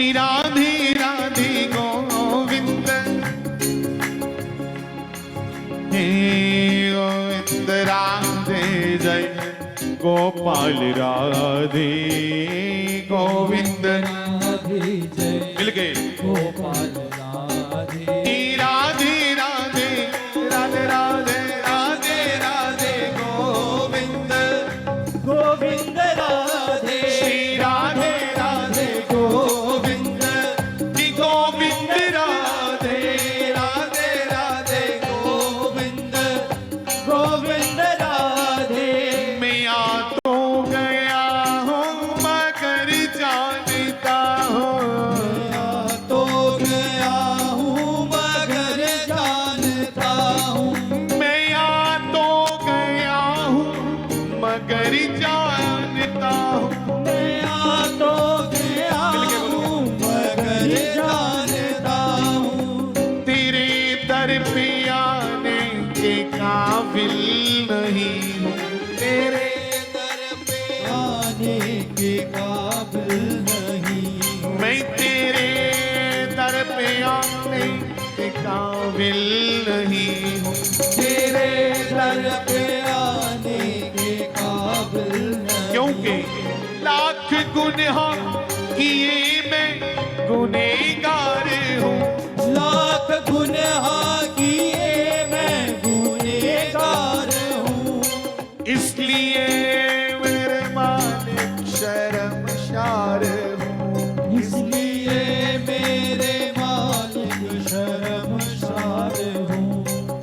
श्री राधे राधे गोविंद, हे गोविंद राधे जय गोपाल राधे गोविंद राधे जय मिल गए गोपाल राधे राधे राधे राधे राधे राधे राधे गोविंद गोविंद राधे श्री राधे राधे गोविंद श्री गोविंद राधे राधे राधे गोविंद गोविंद राधे मैं आ तो गया हूँ मगर जानता हूँ तो गया हूँ मगर जानता हूँ मैं आ तो गया हूँ मगर जानता हूँ मैं आ तो गया हूँ मगर जानता हूँ तेरे दर पे आने के काबिल नहीं हूँ तेरे दर पे आने के काबिल नहीं हूँ मैं तेरे दर पे आने के काबिल नहीं हूँ तेरे दर पे आने के काबिल नहीं क्योंकि लाख गुनाह किए मैं गुनहगार हूँ लाख गुनाह किए मैं गुनहगार हूँ इसलिए मेरे मालिक शर्मसार हूँ इसलिए मेरे मालिक शर्मसार हूँ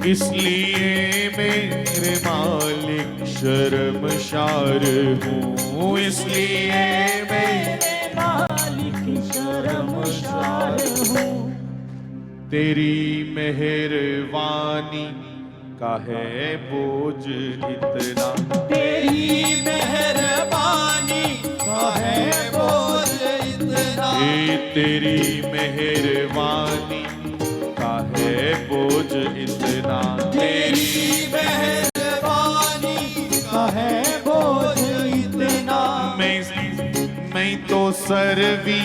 इसलिए मेरे मालिक शर्मसार हूँ इसलिए मेरे मालिक शर्मसार हूँ तेरी मेहरबानी का है बोझ इतना तेरी मेहरबानी का है बोझ इतना हे तेरी मेहरबानी का है बोझ इतना तेरी मेहरबानी का है बोझ इतना मैं तो सर भी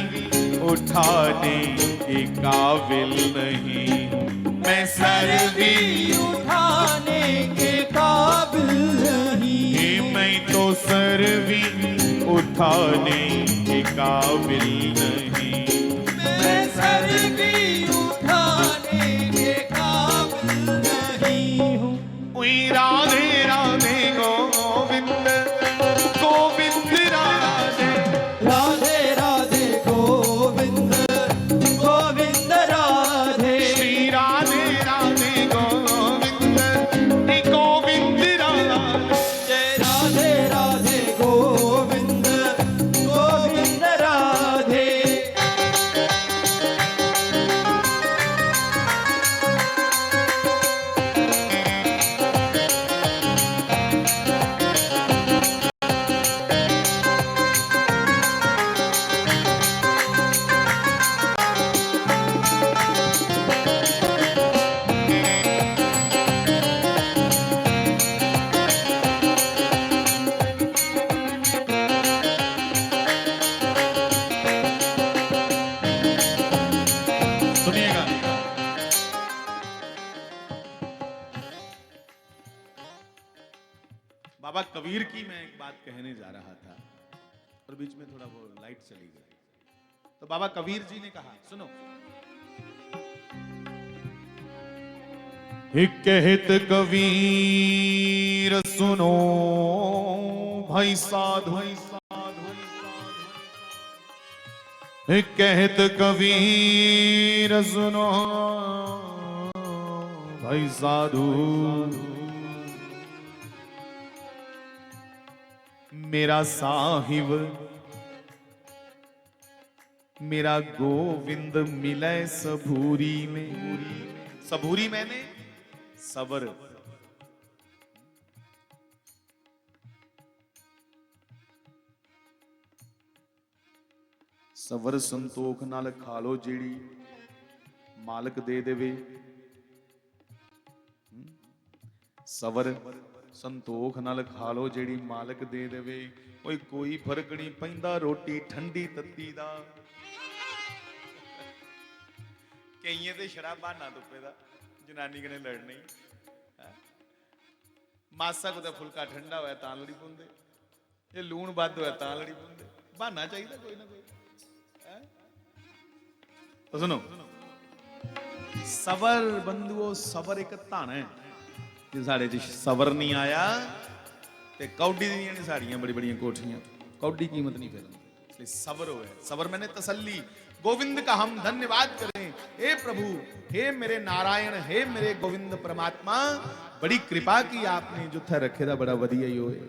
उठाने के काबिल नहीं मैं सर भी उठाने के काबिल नहीं हे मैं तो सर भी उठाने के काबिल नहीं मैं सर भी उठाने के काबिल नहीं हूँ ओई राधे राधे गोविंद गोविंद राधे राधे राधे गोविंद गोविंद राधे श्री राधे राधे गोविंद श्री गोविंद राधे जय राधे राधे गोविंद गोविंद राधे सुनिएगा बाबा कबीर की मैं एक बात कहने जा रहा था और बीच में थोड़ा वो लाइट चली गई तो बाबा कबीर जी ने कहा सुनो एक कहत कबीर सुनो भाई साधु एक कहत कबीर सुनो भाई साधु मेरा साहिब मेरा गोविंद मिले सबूरी में सबूरी मैंने सबर सबर संतोख नाल खा लो जेड़ी मालक दे देवे सबर संतोख नाल खा लो जेड़ी मालक दे देवे कोई फर्क नहीं पैंदा रोटी ठंडी तत्ती दा ਕਈਆਂ ਤੇ ਸ਼ਰਾਬ ਬਹਾਨਾ ਤੁੱਪੇ ਦਾ ਜਨਾਨੀ ਕਨੇ ਲੜਨੀ ਮਾਸਾ ਕੋ ਫੁਲਕਾ ਠੰਡਾ ਹੋਇਆ ਤਾਂ ਲੜੀ ਪੁੰਦੇ ਇਹ ਲੂਣ ਵੱਧ ਹੋਇਆ ਤਾਂ ਲੜੀ ਪੁੰਦੇ ਬਹਾਨਾ ਚਾਹੀਦਾ ਕੋਈ ਨਾ ਕੋਈ ਤਾਂ ਸੁਣੋ ਸਬਰ ਬੰਦੂਓ ਸਬਰ ਇੱਕ ਧਨ ਹੈ ਜੇ ਸਾਡੇ ਚ ਸਬਰ ਨਹੀਂ ਆਇਆ ਤੇ ਕੌਡੀ ਦੀਆਂ ਨੇ ਸਾਡੀਆਂ ਬੜੀ ਬੜੀਆਂ ਕੋਠੀਆਂ कौडी कीमत नहीं फिर इसलिए सबर हो है सबर मैंने तसल्ली गोविंद का हम धन्यवाद करें हे प्रभु हे मेरे नारायण हे मेरे गोविंद परमात्मा बड़ी कृपा की आपने जो था रखे था बड़ा वधिया ही होए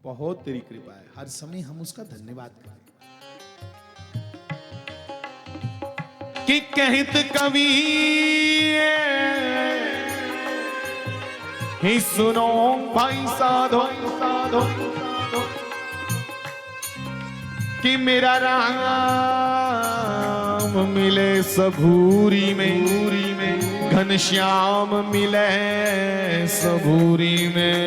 बहुत तेरी कृपा है हर समय हम उसका धन्यवाद करें कि कहत कवि ही सुनो भाई साधो साधो कि मेरा राम मिले सबूरी में घनश्याम मिले सबूरी में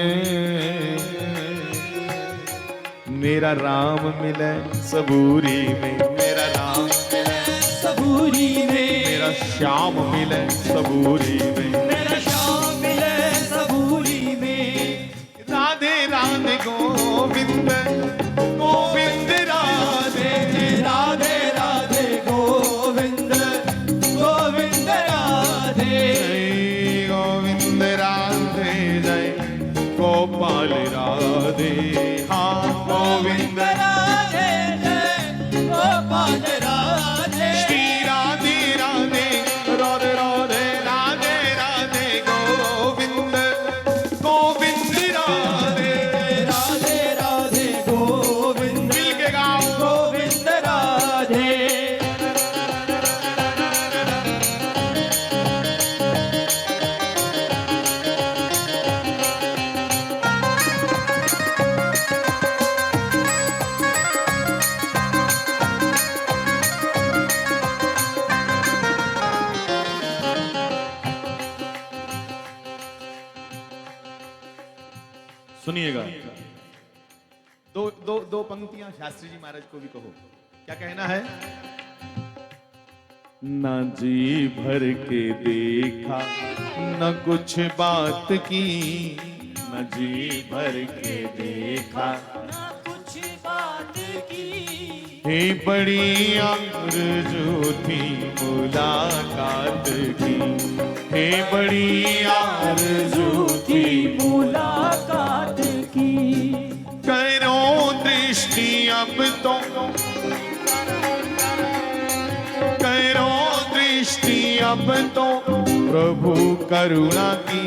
मेरा राम मिले सबूरी में मेरा राम मिले सबूरी में मेरा श्याम मिले सबूरी में मेरा श्याम मिले सबूरी में राधे राधे गोविंद गोविंद राधे राधे राधे गोविंद गोविंद राधे गोविंद राधे जय गोपाल राधे हाँ गोविंद राधे जय गोपाल राधे श्री राधे राधे राधे राधे राधे राधे गोविंद गोविंद राधे राधे राधे गोविंद मिल के गाओ गोविंद राधे सुनिएगा दो दो दो पंक्तियां शास्त्री जी महाराज को भी कहो क्या कहना है न जी भर के देखा न कुछ बात की न जी भर के देखा ना कुछ बात की हे बड़ी आरज़ू थी मुलाकात की हे बड़ी आरज़ू थी मुलाकात की करो दृष्टि अब तो करो दृष्टि अब तो प्रभु करुणा की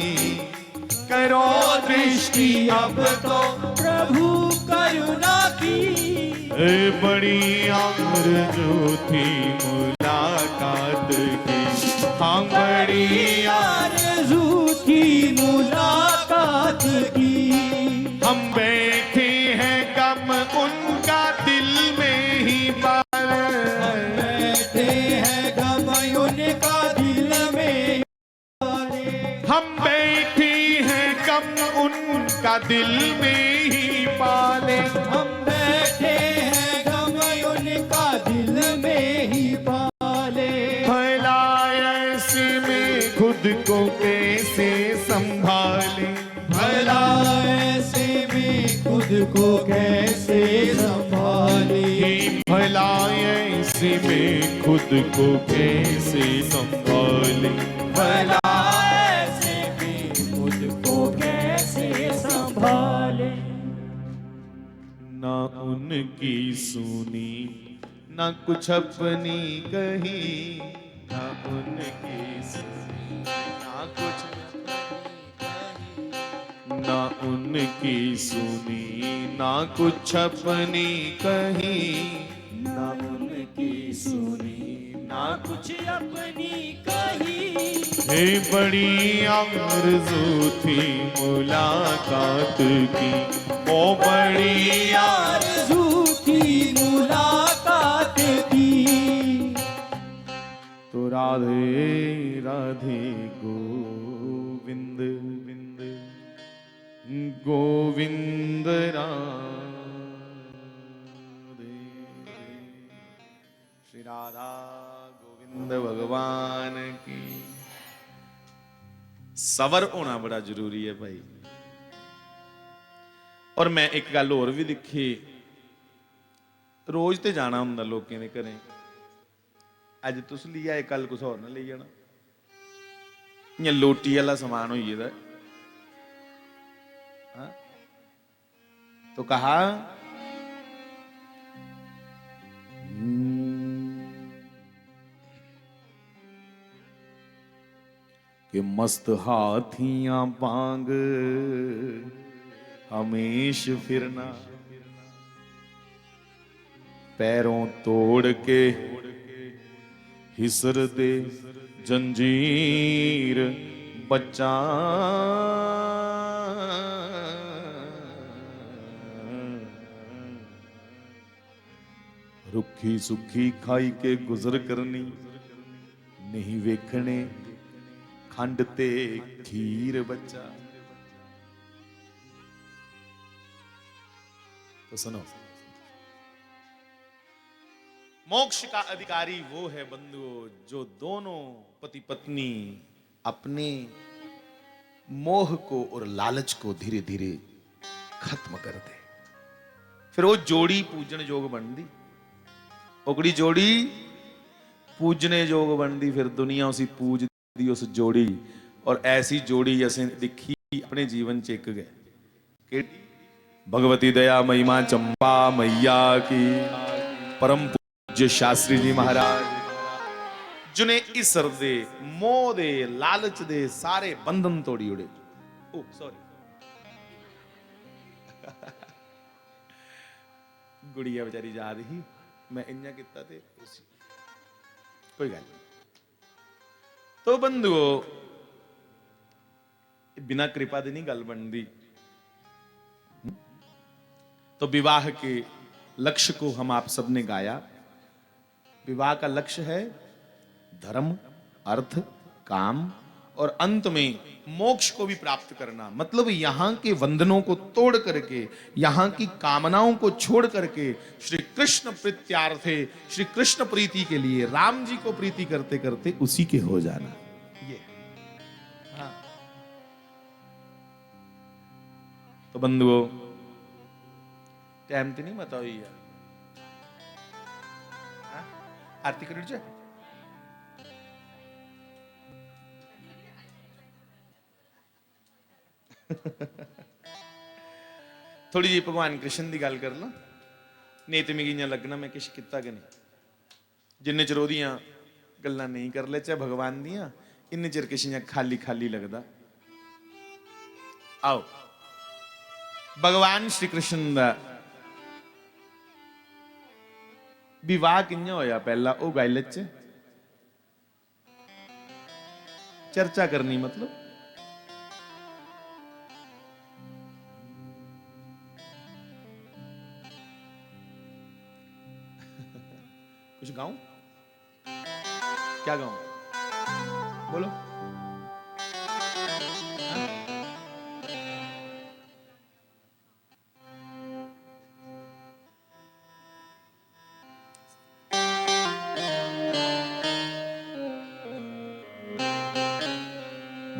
करो दृष्टि अब तो प्रभु करुणा की ए बड़ी आरज़ू थी मुलाकात की हाँ बड़ी आरज़ू थी मुलाकात की हम बैठे हैं गम उनका दिल में ही बाल बैठे हैं गम उनका दिल में पाले हम बैठे हैं गम उनका दिल में ही पाले हम बैठे हैं गम उनका दिल में ही पाले भला ऐसे में खुद को कैसे संभाले भला ऐसे में खुद को कैसे संभाले भला ऐसे में खुद को कैसे संभाले भला ऐसे में खुद को कैसे संभाले ना उनकी सुनी ना कुछ अपनी कही ना उनकी सुनी ना कुछ ना उनकी सुनी ना कुछ अपनी कही ना उनकी सुनी ना कुछ अपनी कही हे बड़ी आरज़ू थी मुलाकात की ओ बड़ी आरज़ू थी मुलाकात की तो राधे राधे गोविंद बिंद गोविंद राधे श्री राधा गोविंद भगवान की। सबर होना बड़ा जरूरी है भाई। और मैं एक गल होर भी दिखी, रोज तो जाना हुंदा लोकें दे घरें, अज तुस ली आए कल कुछ होर ना ले जाना, इयां लोटी वाला समान हो गेदा। हाँ? तो कहा कि मस्त हाथियां बांग हमेश फिरना, पैरों तोड़ के हिसर दे जंजीर बच्चा, रुखी सुखी खाई के गुजर करनी, नहीं वेखने खंड ते खीर बच्चा। तो सुनो, मोक्ष का अधिकारी वो है बंधुओं जो दोनों पति पत्नी अपने मोह को और लालच को धीरे धीरे खत्म कर दे, फिर वो जोड़ी पूजन योग बनती। ओकड़ी जोड़ी पूजने योग बनती, फिर दुनिया उसी पूजदी उस जोड़ी। और ऐसी जोड़ी असें दिखी अपने जीवन च एक गए, भगवती दया महिमा चंपा मैया की, परम पूज्य शास्त्री जी महाराज, जिन्हें इसर दे मोह दे लालच दे सारे बंधन तोड़ी उड़े। ओ सॉरी, गुड़िया बेचारी याद ही, मैं इन्या किता ते उसी कोई गल नहीं। तो बंधुओं, बिना कृपा दे नहीं गल बनती। तो विवाह के लक्ष्य को हम आप सबने गाया। विवाह का लक्ष्य है धर्म, अर्थ, काम और अंत में मोक्ष को भी प्राप्त करना। मतलब यहां के बंधनों को तोड़ करके, यहां की कामनाओं को छोड़ करके श्री कृष्ण प्रीत्यार्थे, श्री कृष्ण प्रीति के लिए, राम जी को प्रीति करते करते उसी के हो जाना। ये हाँ। तो बंधुओं, टाइम तो नहीं बताओ यार, आरती कर लीजिए। थोड़ी जी भगवान कृष्ण की गल कर लो। नहीं तो मिगी लगना मैं किश किता कि नहीं। जिन्ने चिर ओदियां गल्लां नहीं कर ले चाहे भगवान दियां, इन्ने चिर किश खाली खाली लगता। आओ, भगवान श्री कृष्ण दा विवाह कियां होया, पहला वो गल च चर्चा करनी। मतलब कुछ गाऊं? क्या गाऊं? बोलो।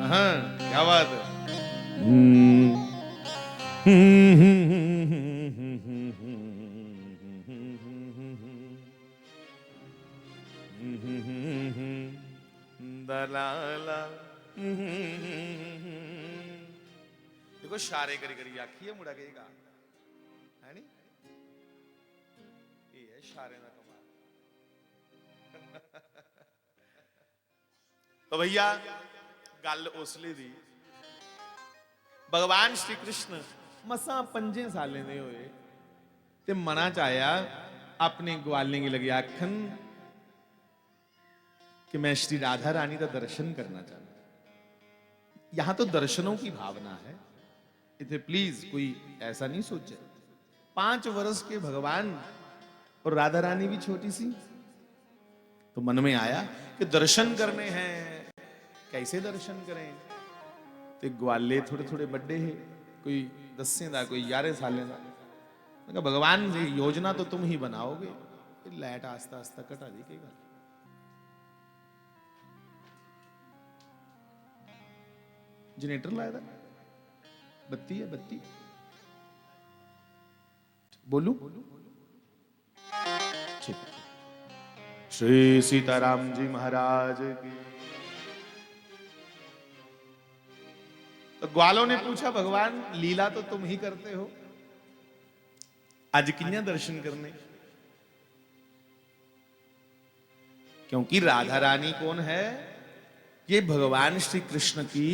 हाँ, क्या बात है। दलाला देखो, शारे करी करी आखी है मुड़ा कहेगा, है नी? ये है शारे का कमाल। तो भैया गल उसले दी, भगवान श्री कृष्ण मसा 5 सालें दे होए ते मना च आया अपने ग्वालें की लगे आखन कि मैं श्री राधा रानी का दर्शन करना चाहता। यहां तो दर्शनों की भावना है, इतने प्लीज कोई ऐसा नहीं सोचे। 5 वर्ष के भगवान और राधा रानी भी छोटी सी। तो मन में आया कि दर्शन करने हैं, कैसे दर्शन करें। तो ग्वाले थोड़े थोड़े बड़े है, कोई 10 का, कोई 11 साल का। भगवान जी योजना तो तुम ही बनाओगे, लाइट आस्ता आस्ता घटा दी की गल जनरेटर लाया था बत्ती है बत्ती बोलू ठीक श्री सीताराम जी महाराज की। तो ग्वालों ने पूछा भगवान लीला तो तुम ही करते हो आज किन्या दर्शन करने क्योंकि राधा रानी कौन है ये भगवान श्री कृष्ण की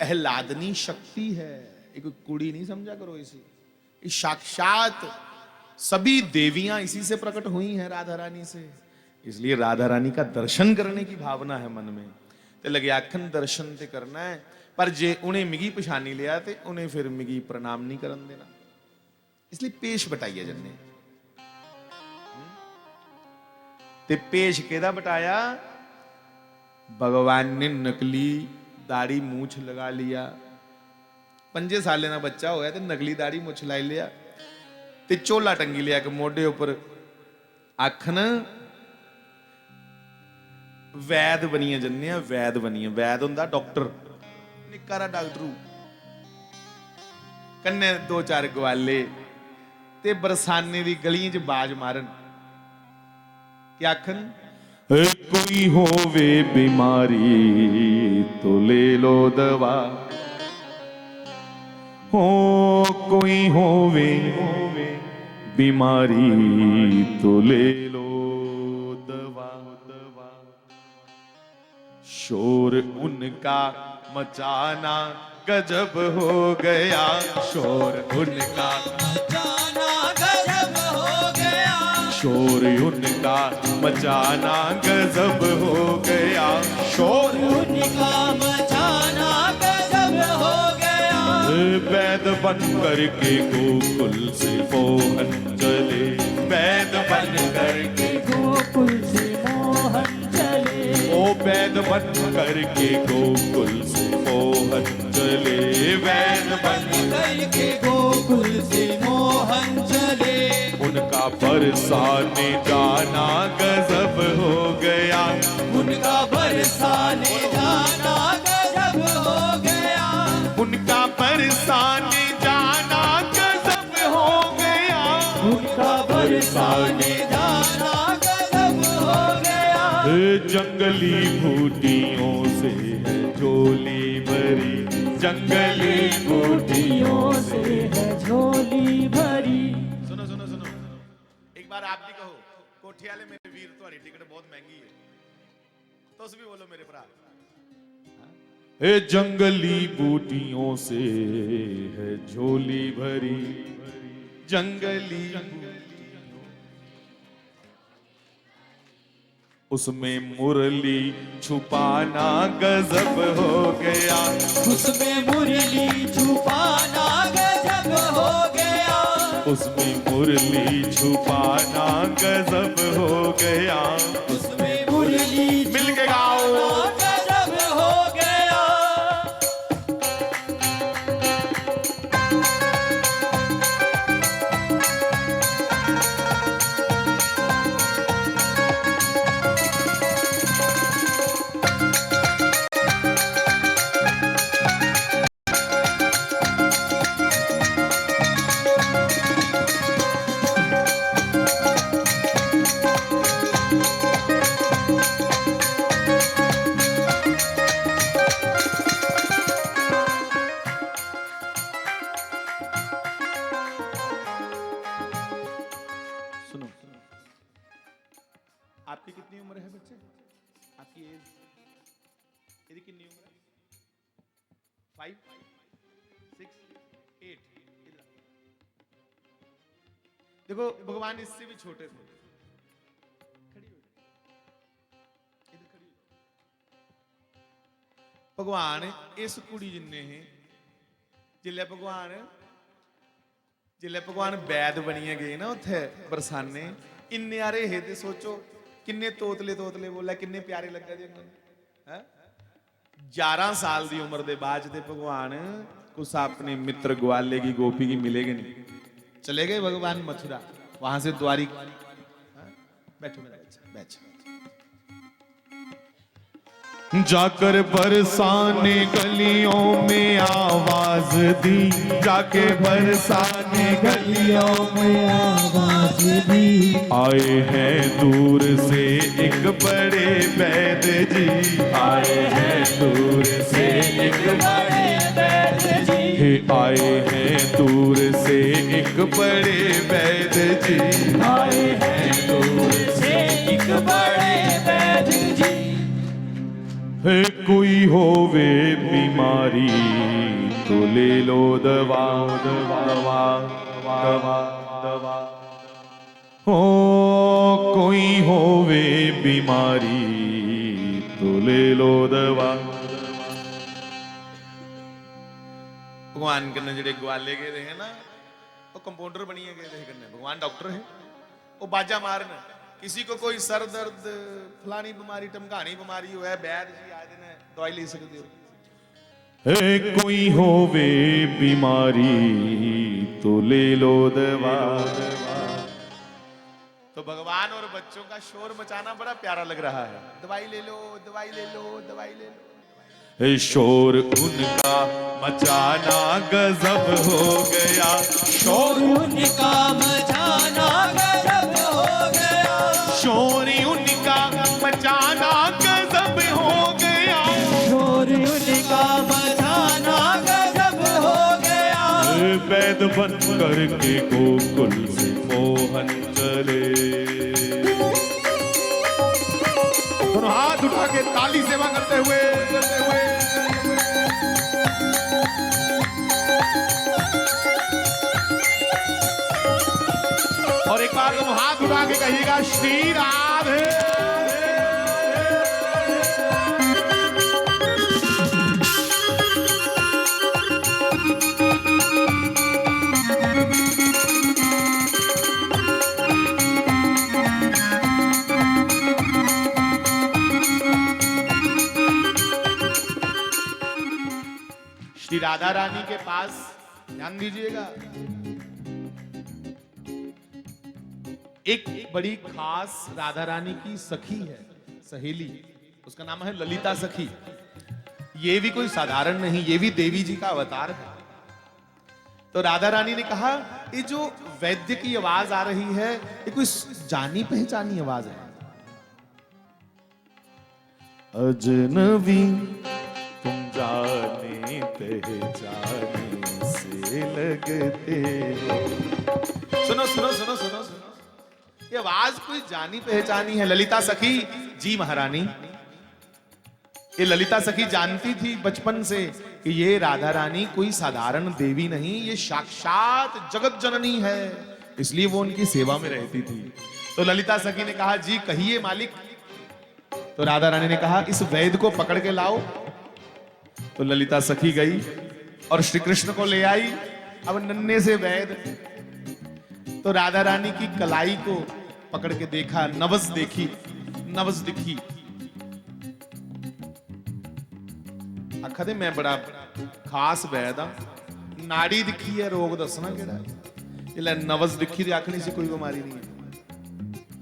आह्लादनी शक्ति है एक कुड़ी नहीं समझा करो इसी साक्षात सभी देवियां इसी से प्रकट हुई हैं राधा रानी से इसलिए राधा रानी का दर्शन करने की भावना है मन में ते लगे आखन दर्शन ते करना है पर जे उन्हें मिगी पछानी लिया ते उन्हें फिर मिगी प्रणाम नहीं करन देना इसलिए पेश बटाइए जन्ने ते पेश केदा बटाया भगवान ने नकली दाढ़ी मूछ लगा लिया 5 साल का बच्चा होया ते नकली दाढ़ी मूछ लाई लिया ते चोला टंगी लिया कि मोढे ऊपर आखन वैद बनिए जन्ने वैद बनिए वैद हुंदा डॉक्टर निकारा डॉक्टरू कन्ने 2-4 ग्वाले ते बरसाने दी गलियां च बाज मारन कि आखन कोई होवे बीमारी तो ले लो दवा हो कोई होवे बीमारी तो ले लो दवा शोर उनका मचाना गजब हो गया शोर उनका मचाना गजब हो गया शोर उनका मचाना गजब हो गया शोर उनका मचाना गजब हो गया वैद बन करके गोकुल से मोहन चले वैद बन करके गोकुल से मोहन चले ओ वैद बन करके गोकुल से मोहन चले वैद बन करके गोकुल से मोहन चले उनका बरसाने जाना गजब हो गया उनका बरसाने जाना गजब हो गया उनका बरसाने जाना गजब हो गया उनका बरसाने जाना गजब हो गया जंगली बूटियों से है झोली भरी जंगली बूटियों से है झोली भरी सुनो सुनो सुनो एक बार आप भी कहो कोठी वाले मेरे वीर तुम्हारी टिकट बहुत महंगी है तो भी बोलो मेरे भरा ए जंगली बूटियों से है झोली भरी जंगली उसमें मुरली छुपाना गजब हो गया उसमें मुरली छुपाना गजब हो गया उसमें मुरली छुपाना गजब हो गया उसमें मुरली मिल के गाओ गजब हो गया आपकी कितनी उम्र है बच्चे आपकी एज यदि कितनी उम्र है 5 6 8 देखो भगवान इससे भी छोटे थे खड़ी हो इधर खड़ी हो भगवान इस कुड़ी जिन्ने हैं जिले भगवान वैद बनिए गए ना उत्थे बरसाने इन्ने आरे हे ते सोचो किन्ने तोतले बोला किन्ने प्यारे लगा जी है 11 साल की उम्र के बाद भगवान कुछ अपने मित्र ग्वाले की गोपी की मिलेगे नहीं चले गए भगवान मथुरा वहां से द्वारिका बैठो मेरा बच्चा, बैठ। जाकर बरसाने गलियों में आवाज दी, जाके बरसाने गलियों में आवाज दी। आए हैं दूर से एक बड़े वैद्य जी, आए हैं दूर से एक बड़े वैद्य जी, हे आए हैं दूर से एक बड़े वैद्य जी, आए हैं दूर से एक बड़े वैद्य जी। है कोई होवे बीमारी तो ले लो दवा, दवा दवा दवा दवा। हो कोई होवे बीमारी तो ले लो दवा। भगवान कन्ने जेडे ग्वाले गए थे ना, वो कंपाउंडर बनी गए थे कन्ने। भगवान डॉक्टर है, वो बाजा मारन किसी को कोई सर दर्द फलानी बीमारी टमकानी बीमारी हो है, बैद जी आए दिन दवाई ले सकते हो। कोई होवे बीमारी तो ले लो दवा। तो भगवान और बच्चों का शोर मचाना बड़ा प्यारा लग रहा है। दवाई ले लो, दवाई ले लो, दवाई ले लो। शोर उनका मचाना गजब हो गया, शोर उनका मचाना गजब हो गया, शोर उनका मचाना गजब हो गया, शोर उनका मचाना गजब हो गया। वैद बन करके गोकुल से मोहन चले। दोनों हाथ उठा के ताली सेवा करते हुए और एक बार तुम हाथ उठा के कहिएगा श्री राधे। श्री राधा रानी के पास ध्यान दीजिएगा, एक बड़ी खास राधा रानी की सखी है, सहेली, उसका नाम है ललिता सखी। ये भी कोई साधारण नहीं, ये भी देवी जी का अवतार है। तो राधा रानी ने कहा, ये जो वैद्य की आवाज आ रही है, ये कोई जानी पहचानी आवाज है। अजनबी तुम जाने पहचाने से लगते हो। सुनो सुनो सुनो सुनो सुनो, ये आवाज कोई जानी पहचानी है। ललिता सखी जी महारानी, ये ललिता सखी जानती थी बचपन से कि ये राधा रानी कोई साधारण देवी नहीं, ये साक्षात जगत जननी है, इसलिए वो उनकी सेवा में रहती थी। तो ललिता सखी ने कहा, जी कहिए मालिक। तो राधा रानी ने कहा, इस वैद्य को पकड़ के लाओ। तो ललिता सखी गई और श्री कृष्ण को ले आई। अब नन्हे से वैद्य, तो राधा रानी की कलाई को पकड़ के देखा, नवस देखी, नवस दिखी। आखा दे मैं बड़ा खास वैद हाँ, नाड़ी दिखी है, रोग दसना केड़ा है। नवस दिखी तो आखनी से कोई बीमारी नहीं है।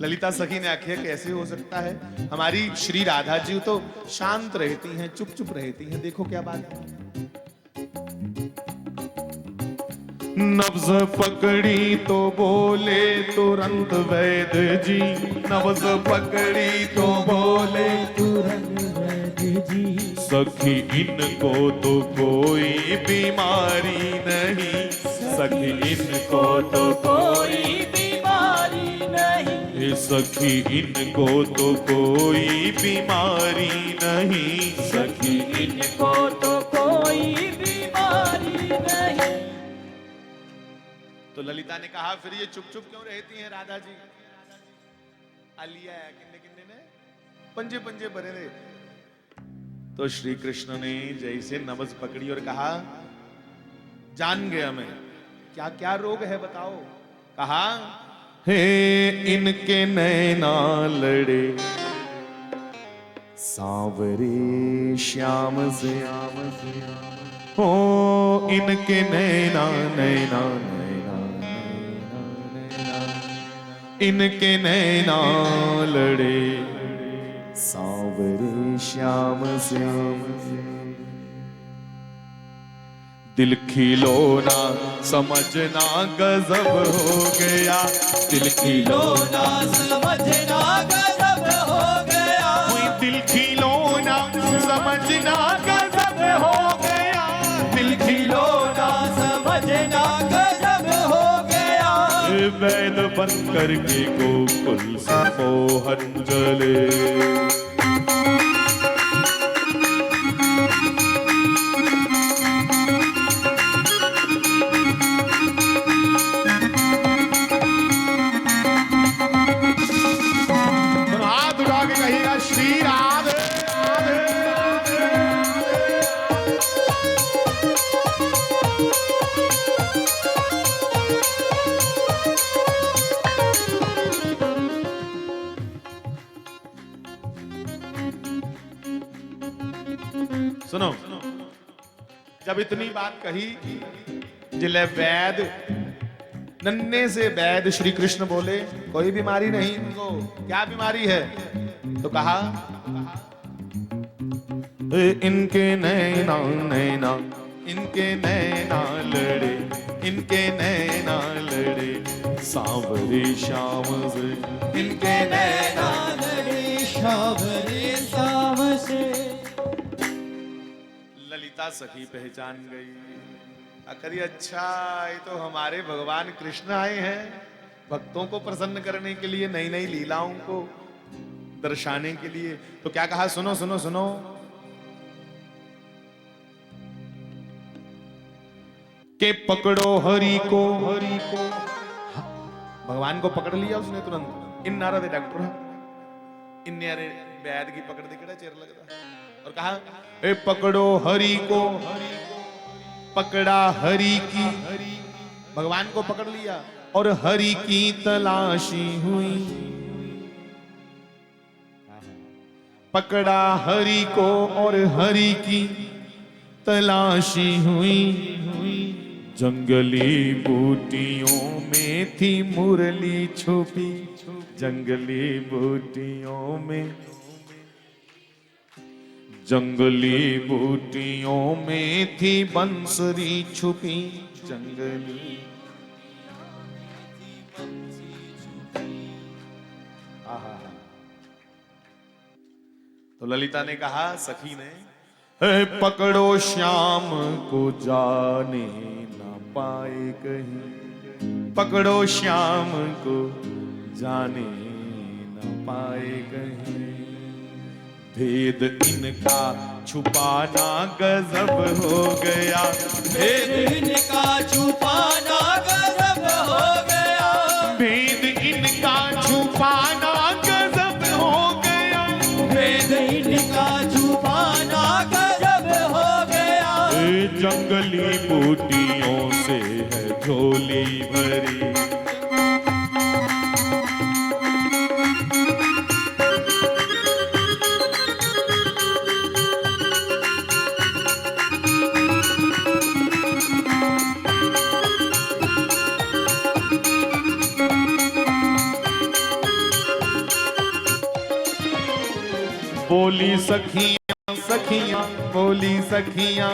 ललिता सखी ने आखिया, कैसे हो सकता है, हमारी श्री राधा जी तो शांत रहती हैं, चुप चुप रहती हैं, देखो क्या बात है। नब्ज पकड़ी तो बोले तुरंत वैद्य जी, नब्ज पकड़ी तो बोले तुरंत वैद्य जी, सखी इनको तो कोई बीमारी नहीं, सखी इनको तो कोई बीमारी नहीं, सखी इनको तो कोई बीमारी नहीं, सखी इनको तो कोई बीमारी नहीं। तो ललिता ने कहा, फिर ये चुप चुप क्यों रहती हैं राधा जी? आलिया किन्ने किन्ने ने पंजे पंजे भरे थे। तो श्री कृष्ण ने जैसे नब्ज पकड़ी और कहा, जान गया मैं, क्या क्या रोग है बताओ। कहा, हे इनके नैना लड़े सांवरे श्याम से, हो इनके नैना नैना नैना नैना नैना, इनके नैना लड़े सांवरे श्याम से। दिल खिलौना समझना गजब हो गया, दिल खिलौना समझना गजब हो गया, दिल खिलौना समझना गजब हो गया, दिल खिलौना समझना गजब हो गया। वैद बन करके गोकुल से मोहन जले। हाथ उठा के कहिएगा श्री राधे राधे सुनो, जब इतनी बात कही जिले वैद नन्हे से वैद श्री कृष्ण बोले कोई बीमारी नहीं इनको, क्या बीमारी है? तो कहा इनके नैना नैना, इनके नैना लड़े, इनके नैना लड़े सांवरे श्याम से, इनके नैना लड़े सांवरे श्याम से। ललिता सखी पहचान गई, अकरी अच्छा ये तो हमारे भगवान कृष्ण आए हैं भक्तों को प्रसन्न करने के लिए, नई नई लीलाओं को दर्शाने के लिए। तो क्या कहा, सुनो सुनो सुनो, के पकड़ो हरि को, हरि को भगवान को पकड़ लिया उसने तुरंत। इन नारा दे डॉक्टर इन नारे वैद की पकड़ दे केड़ा चेर लगता, और कहा ए पकड़ो हरि को, पकड़ा हरि की, भगवान को पकड़ लिया और हरि की तलाशी हुई। पकड़ा हरि को और हरि की तलाशी हुई। जंगली बूटियों में थी मुरली छुपी, जंगली बूटियों में, जंगली बूटियों में थी बंसरी छुपी, जंगली। तो ललिता ने कहा, सखी ने, पकड़ो श्याम को जाने ना पाए कहीं, पकड़ो श्याम को जाने ना पाए कहीं। भेद इनका छुपाना गजब हो गया, भेद इनका छुपाना गजब हो गया, भेद इनका छुपाना गजब हो गया, भेद इनका छुपाना गजब हो गया। जंगली बूटियों से है झोली भरी, बोली सखियां सखियां, बोली सखियां,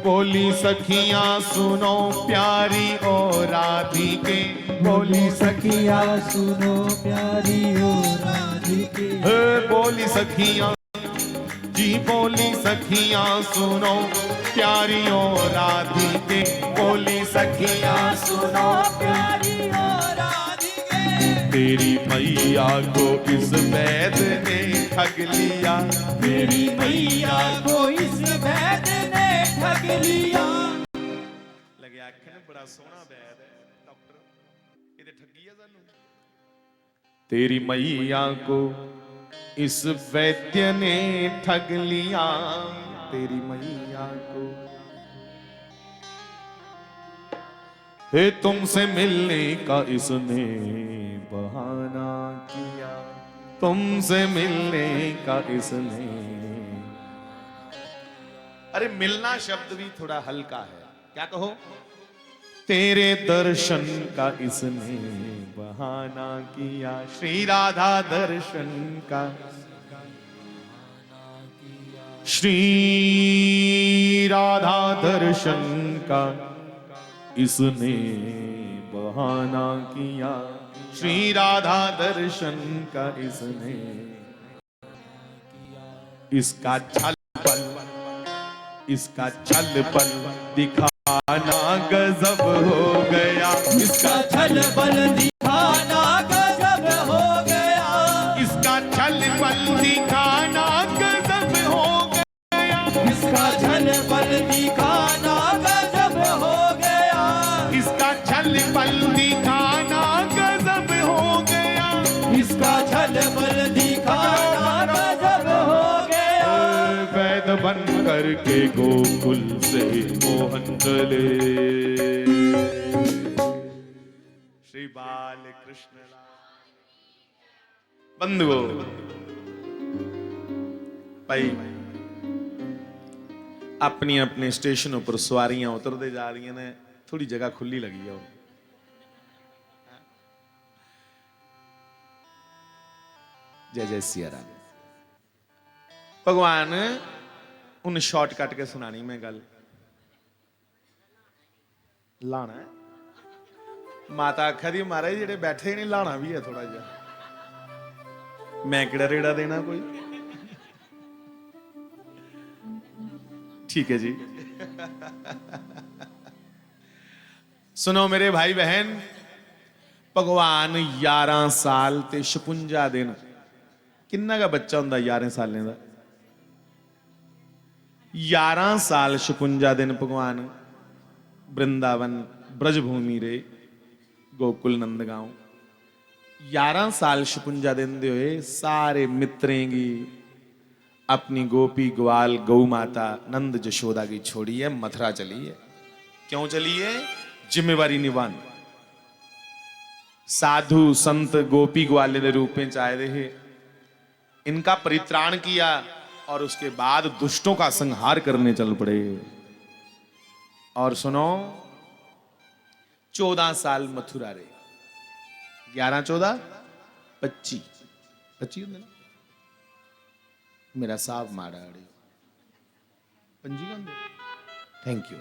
बोली सखियां सुनो प्यारी और राधिके, बोली सखियां सुनो प्यारी ओ राधिके, बोली सखियां जी, बोली सखियां सुनो प्यारी और राधिके, बोली सखियां सुनो प्यारी ओ राधिके। तेरी मैया को इस वैद ने ठग लिया, तेरी मैया को इस वैद ने ठग लिया। लगे आखने बड़ा सोहना वैद है डॉक्टर, ये ठगी है सानू। तेरी मैया को इस वैद्य ने ठग लिया, तेरी मैया को हे तुमसे मिलने का इसने बहाना किया, तुमसे मिलने का इसने। अरे मिलना शब्द भी थोड़ा हल्का है, क्या कहो, तेरे दर्शन का इसने बहाना किया, श्री राधा दर्शन का, श्री राधा दर्शन का इसने बहाना किया, श्री राधा दर्शन का इसने, इसका छल पल, इसका छल पल दिखाना गजब हो गया, इसका छल बल दिखाना गजब हो गया, इसका छल पल दिखाना गजब हो गया, इसका छल बल दिखाना गजब हो गया, इसका छल पल दिखाना गजब हो गया, इसका छल बल दिखाना गजब हो गया। वैद बन करके गोकुल से मोहन चले, श्री बाल कृष्ण बंधुओं भाई अपनी अपने स्टेशन पर सवारियां उतरते जा रही ने, थोड़ी जगह खुली लगी है। जय जय सिया राम। भगवान उन शॉर्टकट के सुनानी मैं गल लाना है। माता आखा दी महाराज जेडे बैठे ही नहीं, लाना भी है थोड़ा जा, मैं किड़ा रेड़ा देना कोई। ठीक है जी। सुनो मेरे भाई बहन, भगवान 11 साल ते 56 दिन, किन्ना का बच्चा हुंदा 11 सालें दा? 11 साल 56 दिन भगवान वृंदावन ब्रजभूमि रे गोकुल नंदगांव 11 साल 56 दिन दे होए सारे मित्रें की अपनी गोपी ग्वाल गौ माता नंद जशोदा की छोड़ी है, मथुरा चली है। क्यों चली है? जिम्मेवारी निभान। साधु संत गोपी ग्वाले के रूप में चाहे रहे, इनका परित्राण किया और उसके बाद दुष्टों का संहार करने चल पड़े। और सुनो 14 साल मथुरा रे, 11 14 25 25 होंगे ना, मेरा साहब माड़ा अड़े पंजी का थैंक यू।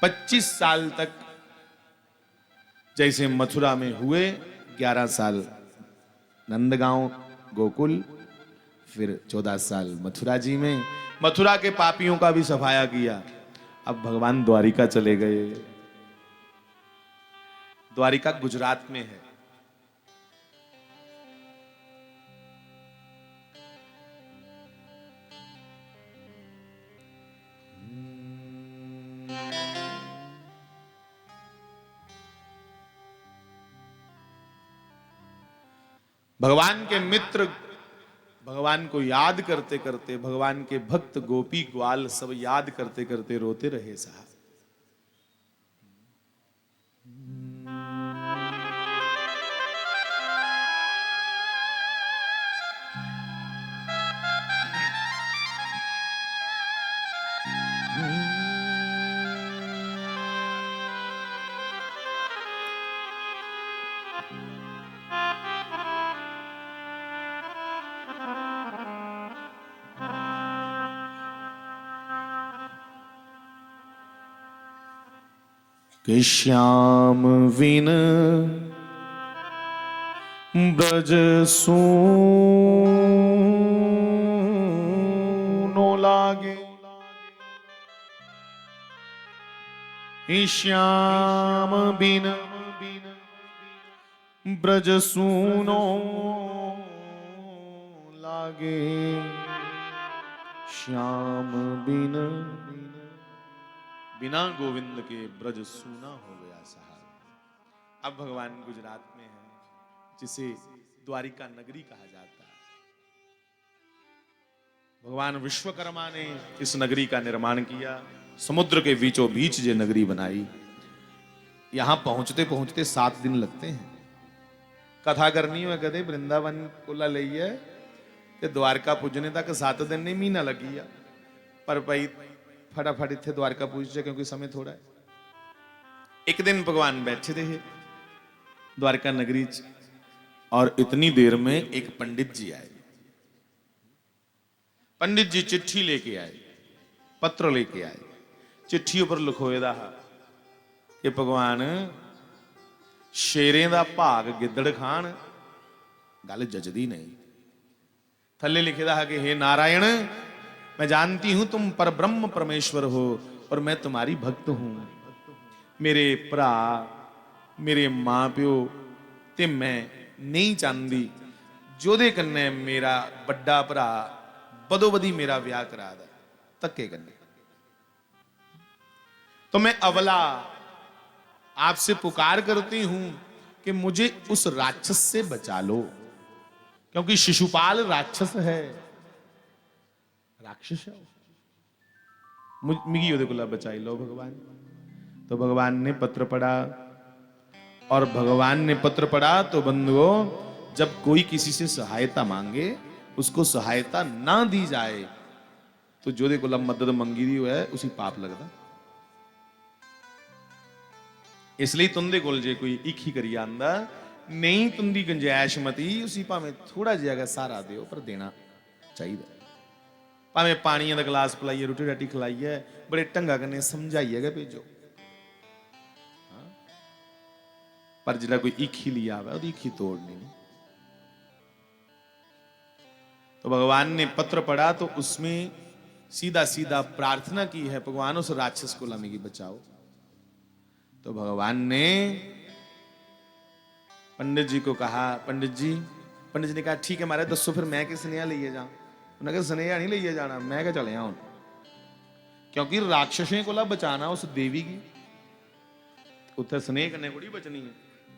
25 साल तक जैसे मथुरा में हुए, 11 साल नंदगांव गोकुल, फिर 14 साल मथुरा जी में मथुरा के पापियों का भी सफाया किया। अब भगवान द्वारिका चले गए। द्वारिका गुजरात में है। भगवान के मित्र भगवान को याद करते करते, भगवान के भक्त गोपी ग्वाल सब याद करते करते रोते रहे साहब। कि श्याम विन ब्रज सूनो लागे, श्याम बिन ब्रज सूनो लागे, श्याम बिन बिना गोविंद के ब्रज सूना हो गया साहब। अब भगवान गुजरात में है, जिसे द्वारिका नगरी कहा जाता है। भगवान विश्वकर्मा ने इस नगरी का निर्माण किया, समुद्र के बीचों बीच ये नगरी बनाई। यहां पहुंचते पहुंचते 7 दिन लगते हैं। कथा करनी हो कदे वृंदावन कोला लईए ते द्वारका पुजने तक 7 दिन नहीं, महीना लगी है। पर भाई फटाफट इतने द्वारका पूछ जाए क्योंकि समय थोड़ा है। एक दिन भगवान बैठे रहे द्वारका नगरी च, और इतनी देर में एक पंडित जी आए। पंडित जी चिट्ठी लेके आए, पत्र लेके आए। चिट्ठी उपर लिखोए दा कि भगवान शेरें दा भाग गिद्दड़ खान गल जजदी नहीं। थल्ले लिखे दा कि हे नारायण, मैं जानती हूं तुम पर ब्रह्म परमेश्वर हो और मैं तुम्हारी भक्त हूं। मेरे भरा, मेरे मां प्यो ते मैं नहीं चाहती जोदे कन्ने मेरा बड़ा भरा बदो बदी मेरा ब्याह करा दे धक्के कन्ने। तो मैं अवला आपसे पुकार करती हूं कि मुझे उस राक्षस से बचा लो, क्योंकि शिशुपाल राक्षस है, राक्षस है। मिगी ओदे कोला बचाई लो भगवान। तो भगवान ने पत्र पढ़ा, और भगवान ने पत्र पढ़ा तो बंधुओं, जब कोई किसी से सहायता मांगे उसको सहायता ना दी जाए तो जोदे कोला मदद मंगी दी है उसी पाप लगता। इसलिए तुंदे कोल जे कोई इखी करी आंदा नहीं, तुंदी गुंजाइश मती, उसी भावें थोड़ा जिहा सहारा दिओ पर देना चाहिए। भावें पानी का गिलास पिलाइए, रोटी राटी खिलाइए, बड़े ढंगा कन्ने समझाइए गए भेजो। पर जिला कोई इखी लिया आवे उहदी इखी तोड़नी नहीं। तो भगवान ने पत्र पढ़ा तो उसमें सीधा सीधा प्रार्थना की है, भगवान उस राक्षस को लमिगी बचाओ। तो भगवान ने पंडित जी को कहा, पंडित जी ने कहा ठीक है महाराज दसो फिर मैं कि स्नेहा लिए जा। उन्हें कहा स्नेहा नहीं लिए जाना, मैं क्या चले हूं, क्योंकि राक्षसें को बचाना उस देवी की, उत्थे स्नेह कन्ने कोई बचनी है,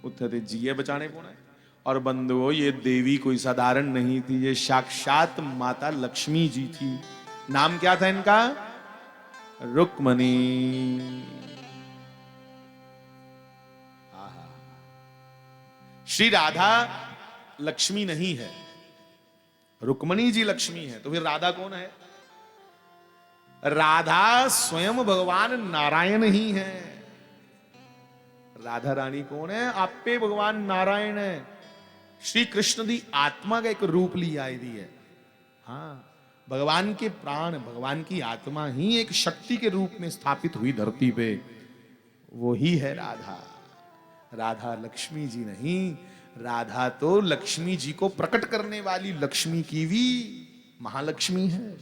उत्थे ते जिये बचाने पौना है। और बंधुओं ये देवी कोई साधारण नहीं थी, ये साक्षात माता लक्ष्मी जी थी। नाम क्या था इनका? रुक्मणी। श्री राधा लक्ष्मी नहीं है, रुक्मणी जी लक्ष्मी है। तो फिर राधा कौन है? राधा स्वयं भगवान नारायण ही है। राधा रानी कौन है? आपे भगवान नारायण है। श्री कृष्ण दी आत्मा का एक रूप ली आई दी है। हाँ, भगवान के प्राण, भगवान की आत्मा ही एक शक्ति के रूप में स्थापित हुई धरती पे, वो ही है राधा। राधा लक्ष्मी जी नहीं, राधा तो लक्ष्मी जी को प्रकट करने वाली लक्ष्मी की भी महालक्ष्मी है,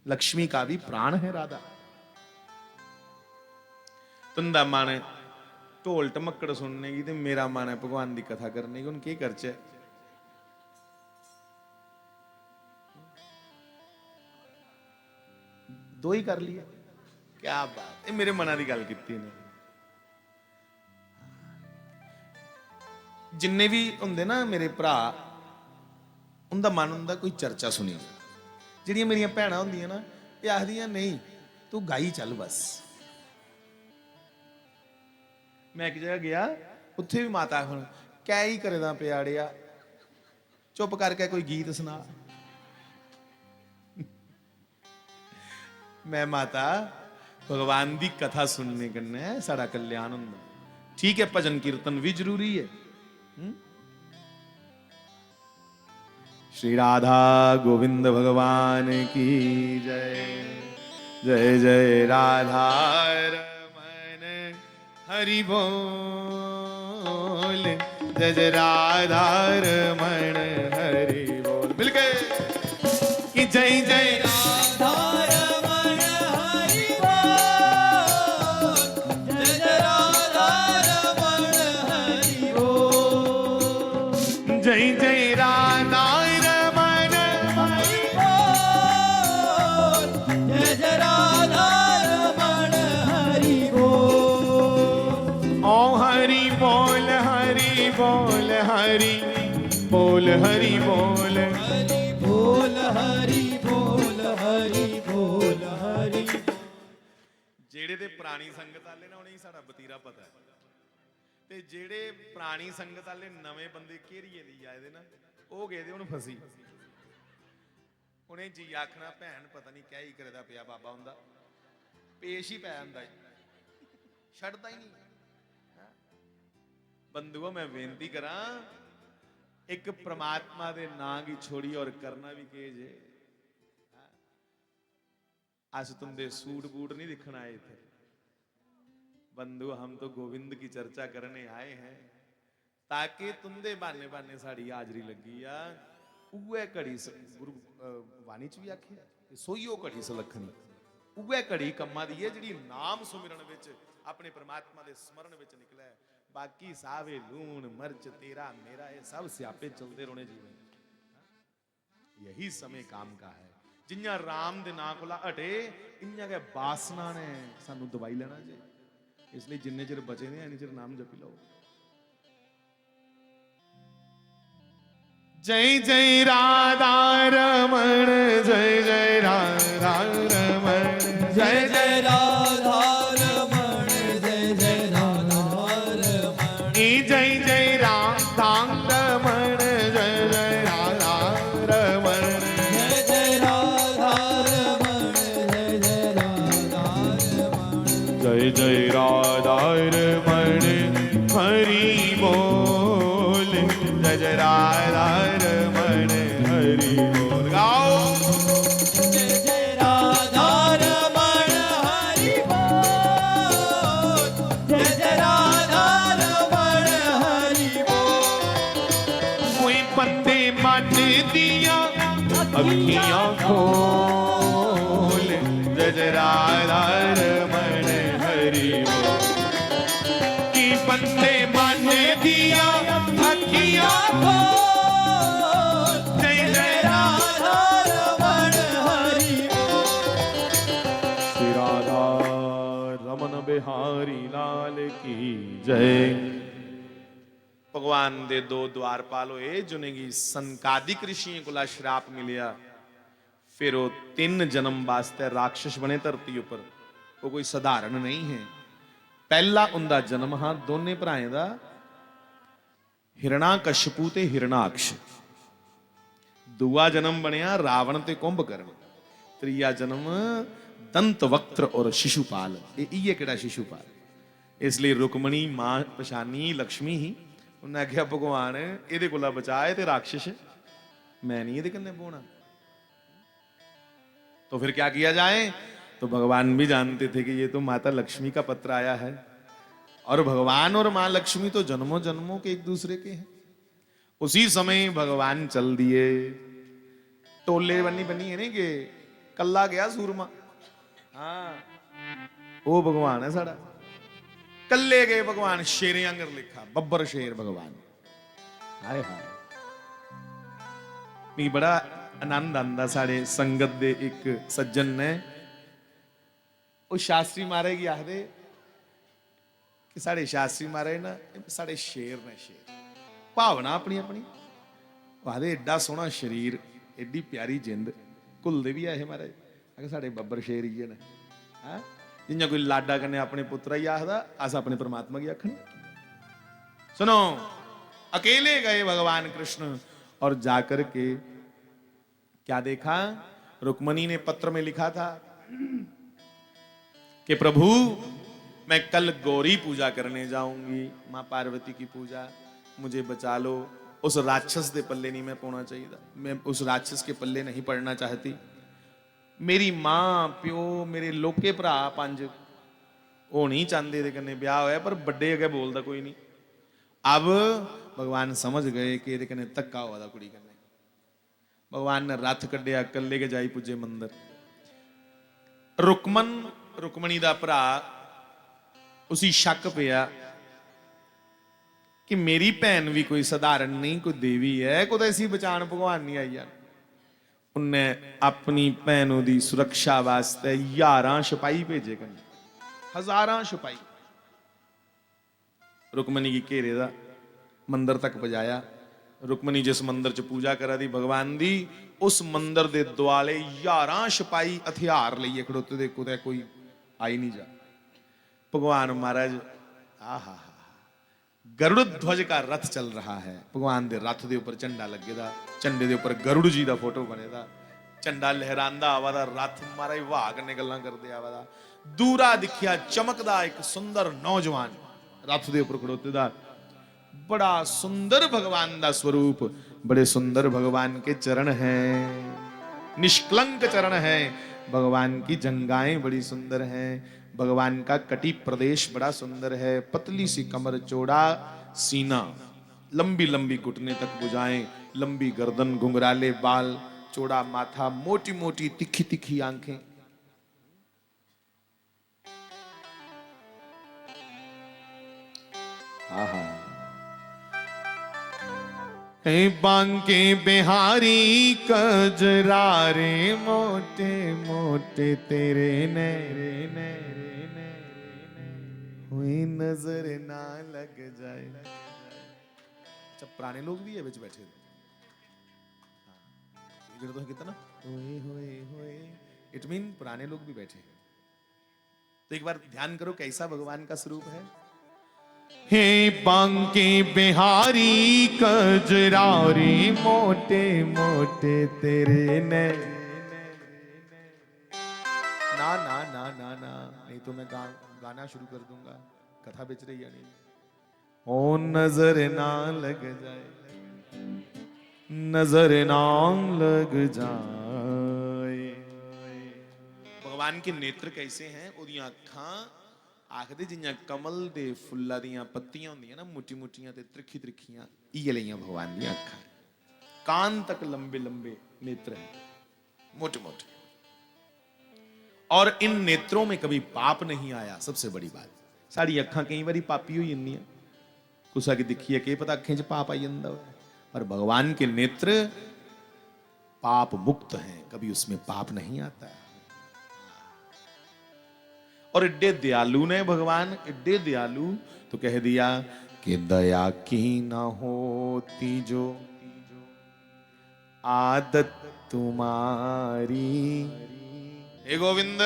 लक्ष्मी का भी प्राण है राधा। तुंदा मन ढोल टमक्कड़ सुनने की, मेरा मन है भगवान की कथा करने की। उनके करचे दो ही कर लिए, क्या बात है, मेरे मना की गल की ने। जिन्ने भी होंगे ना मेरे भरा, उनका मन होंगे कोई चर्चा सुनी। जिहड़ियां मेरिया भैणां होंदियां ना, ये आखदियां नहीं तू गाई चल बस। मैं एक जगह गया, उत्थे भी माता हुण कै ही करदा प्याड़िया, चुप करके कोई गीत सुना। मैं माता भगवान की कथा सुनने कन्नै साड़ा कल्याण हुंदा। ठीक है, भजन कीर्तन भी जरूरी है। श्री राधा गोविंद भगवान की जय। जय जय राधा रमन हरि बोल। जय जय राधा रमन हरि बोल। मिलके कि जय जय राधा रमण हरि बोल। जय जय राधा रमण हरि बोल। जय जय राधा रमन हरि बोल। जय जय राधा रमण हरि बोल। ओ हरि बोल हरि बोल हरि बोल हरि बोल। हरि बोल हरि बोल हरि बोल हरि। ਜਿਹੜੇ ਦੇ ਪੁਰਾਣੀ ਸੰਗਤ ਵਾਲੇ ਨਾ ਉਹਨੇ ਸਾਡਾ ਬਤੀਰਾ ਪਤਾ ਹੈ, ਤੇ ਜਿਹੜੇ ਪੁਰਾਣੀ ਸੰਗਤ ਵਾਲੇ ਨਵੇਂ ਬੰਦੇ ਘੇਰੀਏ ਲਈ ਆਏ ਦੇ ਨਾ, ਉਹ ਗਏ ਦੇ ਉਹਨੂੰ ਫਸੀ। ਉਹਨੇ ਜੀ ਆਖਣਾ ਭੈਣ ਪਤਾ ਨਹੀਂ ਕਿਆ ਹੀ ਕਰਦਾ ਪਿਆ ਬਾਬਾ ਹੁੰਦਾ, ਪੇਸ਼ ਹੀ ਪੈ ਜਾਂਦਾ, ਛੱਡਦਾ ਹੀ ਨਹੀਂ। बंधुओं मैं बेनती करा, एक परमात्मा दे नां की छोड़ी और करना भी के जे। आज तुम दे सूट बूट नहीं दिखना आए थे बंधु, हम तो गोविंद की चर्चा करने आए हैं, ताकि तुम दे बाने बाने साड़ी हाजरी लगी आ। उवे घड़ी गुरु वाणी च भी आखिया सोईओ घड़ी सलखनी, उवे घड़ी कम्मा दी है जिहड़ी नाम सुमिरन विच अपने परमात्मा दे स्मरण विच निकले। बाकी सावे लूण मर्च तेरा मेरा ये सब स्यापे चलते रोने जीवन। यही समय काम का है। जिन्ना राम दे नां कोला हटे इन्ना के बासना ने सानू दवाई लेना चाहिए। इसलिए जिन्ने चिर बचे ने इन्ने चिर नाम जपी लो। जय जय राधा रमण, जय जय राधा रमण, जय जय राधा रमण, जय जय राधा रमण, जय जय राधा रमण, जय जय राधा रमण, जय जय राधा रमण, जय जय राधा रमण, जय जय राधा रमण, हरि बोल, जय जय राधा रमण, हरि बोल। गाओ जय जय राधा रमण, हरि बोल, जय जय राधा रमण, हरि बोल। कोई बंदे मन दिया अखियां खोल, जय जय राधा रमण, हरि बोल। कि बंदे मन दिया अखियां खोल, जय जय राधा रमण, हरि बोल। श्री राधा रमन बिहारी लाल की जय। भगवान दे दो द्वारपाल होए जिन्हें की संकादिक ऋषियों को श्राप मिलिया। फिर वो 3 जन्म वास्ते राक्षस बने धरती ऊपर। वो कोई साधारण नहीं है। पहला उनका जन्म हाँ दोने भराएं दा हिरणाकश्यपु ते हिरणाक्ष। दूआ जन्म बनिया रावण ते कुंभकर्ण। त्रीया जन्म दंतवक्त्र और शिशुपाल। ये केड़ा शिशुपाल? इसलिए रुक्मणी मां पछानी लक्ष्मी ही। उन्हें आख्या भगवान ये कोला बचाए ते राक्षस मैं नहीं ये कन्ने बोना। तो फिर क्या किया जाए? तो भगवान भी जानते थे कि ये तो माता लक्ष्मी का पत्र आया है। और भगवान और मां लक्ष्मी तो जन्मों जन्मों के एक दूसरे के हैं। उसी समय भगवान चल दिए। टोले बनी बनी है नहीं कि कल्ला गया सूरमा। हाँ वो भगवान है साड़ा। कल्ले गए भगवान। शेरे आंगर लिखा बब्बर शेर भगवान। हाय हाय मी बड़ा आनंद आंदा। साढ़े संगत दे एक सज्जन ने वो शास्त्री महाराज की आखदे कि साढ़े शास्त्री महाराज ना साढ़े शेर ने। शेर भावना अपनी अपनी। आखदे एडा सोहना शरीर एडी प्यारी जिंद घुलदे भी है महाराज। आखदे साढ़े बब्बर शेर ही ने। हाँ जिन्ना कोई लाडा कन्ने अपने पुत्रा ही आखदा अस अपने परमात्मा की आखने। सुनो अकेले गए भगवान कृष्ण और जाकर के क्या देखा? रुक्मणी ने पत्र में लिखा था कि प्रभु मैं कल गौरी पूजा करने जाऊंगी। मां पार्वती की पूजा, मुझे बचा लो। उस राक्षस के पल्ले नहीं मैं पौना चाहिए था। मैं उस राक्षस के पल्ले नहीं पड़ना चाहती। मेरी मां प्यो मेरे लोके भरा 5 वो नहीं चाहते थे कन्ने ब्याह होया पर बड़े अगे बोलता कोई नहीं। अब भगवान समझ गए कि ये कन्ने धक्का हुआ था कुड़ी कन्ने। भगवान ने रथ कढ़िया कल्ले के जाई पुजे मंदिर। रुक्मणी दा भरा उसी शक पिया कि मेरी भैन भी कोई साधारण नहीं, कोई देवी है, कोई ऐसी बचान भगवान नहीं आई। उन्हें अपनी भैनों की सुरक्षा वास्ते 11 सिपाही भेजे कन्ने। 1000 सिपाही रुक्मणी की घेरे दा मंदिर तक पजाया। रुक्मणी जिस मंदिर च पूजा करा दी भगवान दी उस मंदिर दे दुआले 11 सिपाही हथियार लिए खड़ोते दे। कुदै कोई आई नहीं जा। भगवान महाराज आहा गरुड़ ध्वज का रथ चल रहा है। भगवान दे रथ दे ऊपर झंडा लगे दा। झंडे दे ऊपर गरुड़ जी का फोटो बने दा। झंडा लहरांदा आवा दा। रथ महाराज वाह कन्ने गल्लां करदे आवा दा। दूरा दिखिया चमकदा एक सुंदर नौजवान रथ दे ऊपर खड़ोते दा। बड़ा सुंदर भगवान दा स्वरूप, बड़े सुंदर भगवान के चरण हैं, निष्कलंक चरण हैं। भगवान की जंगाएं बड़ी सुंदर हैं, भगवान का कटी प्रदेश बड़ा सुंदर है। पतली सी कमर, चौड़ा सीना, लंबी लंबी घुटने तक भुजाएं, लंबी गर्दन, घुंघराले बाल, चौड़ा माथा, मोटी मोटी तिखी तिखी आंखें। आहा। हे बांके बिहारी कजरारे, मोटे मोटे तेरे नैरे नैरे नैरे, हुई नजर ना लग जाए। अच्छा, पुराने लोग भी है बिच बैठे, तो कितना होए होए होए, इट मीन पुराने लोग भी बैठे हैं। तो एक बार ध्यान करो कैसा भगवान का स्वरूप है। हे बांके बिहारी कजरारी, मोटे मोटे तेरे नैन। ना ना ना ना ना, नहीं तो मैं गाना शुरू कर दूंगा, कथा बेच रही है नहीं। ओ नजर ना लग जाए, नजर ना लग जाए। भगवान के नेत्र कैसे हैं? ओदियां अखां आखदे जियां कमल दे फुल्लां दियां पत्तियां होंदियां ना, मोटी मोटियां ते त्रिखी त्रिखियां, इये लईयां भगवान दियां अखां। कान तक लंबे लंबे नेत्र हैं, मोटे मोटे। और इन नेत्रों में कभी पाप नहीं आया, सबसे बड़ी बात। साड़ी अखां कई बारी पापी हुई जंदियां, कुसा की दिखी है कि पता अखें च पाप आई जंदा, पर भगवान के नेत्र पाप मुक्त हैं, कभी उसमें पाप नहीं आता। और एड्डे दयालु ने भगवान, एड्डे दयालु, तो कह दिया कि दया की ना होती जो आदत तुम्हारी, हे गोविंद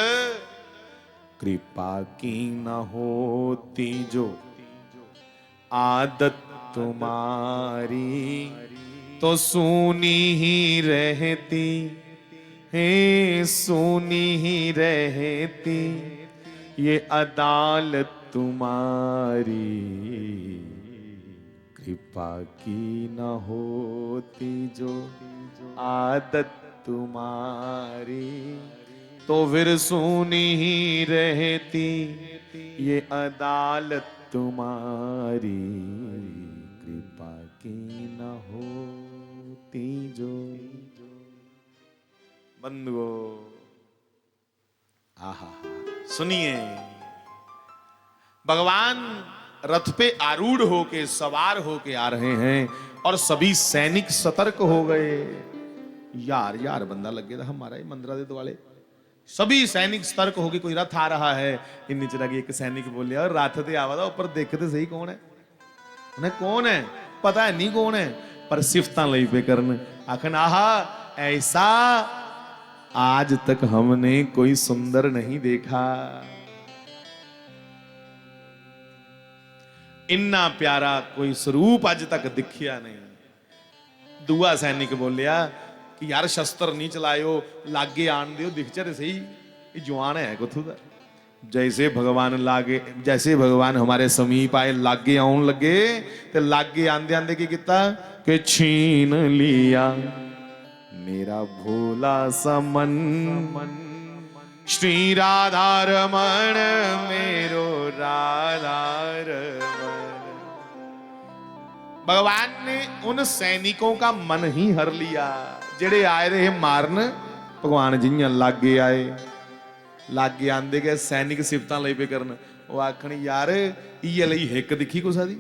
कृपा की ना होती जो आदत तुम्हारी, तो सूनी ही रहती, हे सूनी ही रहती ये अदालत तुम्हारी। कृपा की न होती जो आदत तुम्हारी, तो फिर सूनी ही रहती ये अदालत तुम्हारी। कृपा की न होती जो। बंधुओं, आहा, सुनिए, भगवान रथ पे आरूढ़ होके, सवार होके आ रहे हैं और सभी सैनिक सतर्क हो गए। यार यार बंदा लगे था हमारा ये मंदिरा दे दुआले। सभी सैनिक सतर्क होके, कोई रथ आ रहा है, इन्नी चिरा एक सैनिक बोलिया, और रथ ते आवा था, ऊपर देखते सही कौन है। उन्हें कौन है पता है नहीं कौन है, पर सिफतां लई पे करन, आखन आहा ऐसा आज तक हमने कोई सुंदर नहीं देखा। इन्ना प्यारा कोई स्वरूप आज तक दिखिया नहीं। दूआ सैनिक बोलिया कि यार शस्त्र नहीं चलायो, लागे आन दियो, दिख चरे सही, ये जवान है कुथू दा। जैसे भगवान लागे, जैसे भगवान हमारे समीप आए, लागे आउन लगे, ते लागे आंदे आंदे की किता कि छीन लिया मेरा भोला सा मन, श्री राधा रमण मेरो राधा रमण। भगवान ने उन सैनिकों का मन ही हर लिया जेड़े आए रहे मारन। भगवान जियां लागे आए, लागे आंदे गए सैनिक सिफतां लई पे करन। वो आखण यार इये लई हिक दिखी कुसा दी,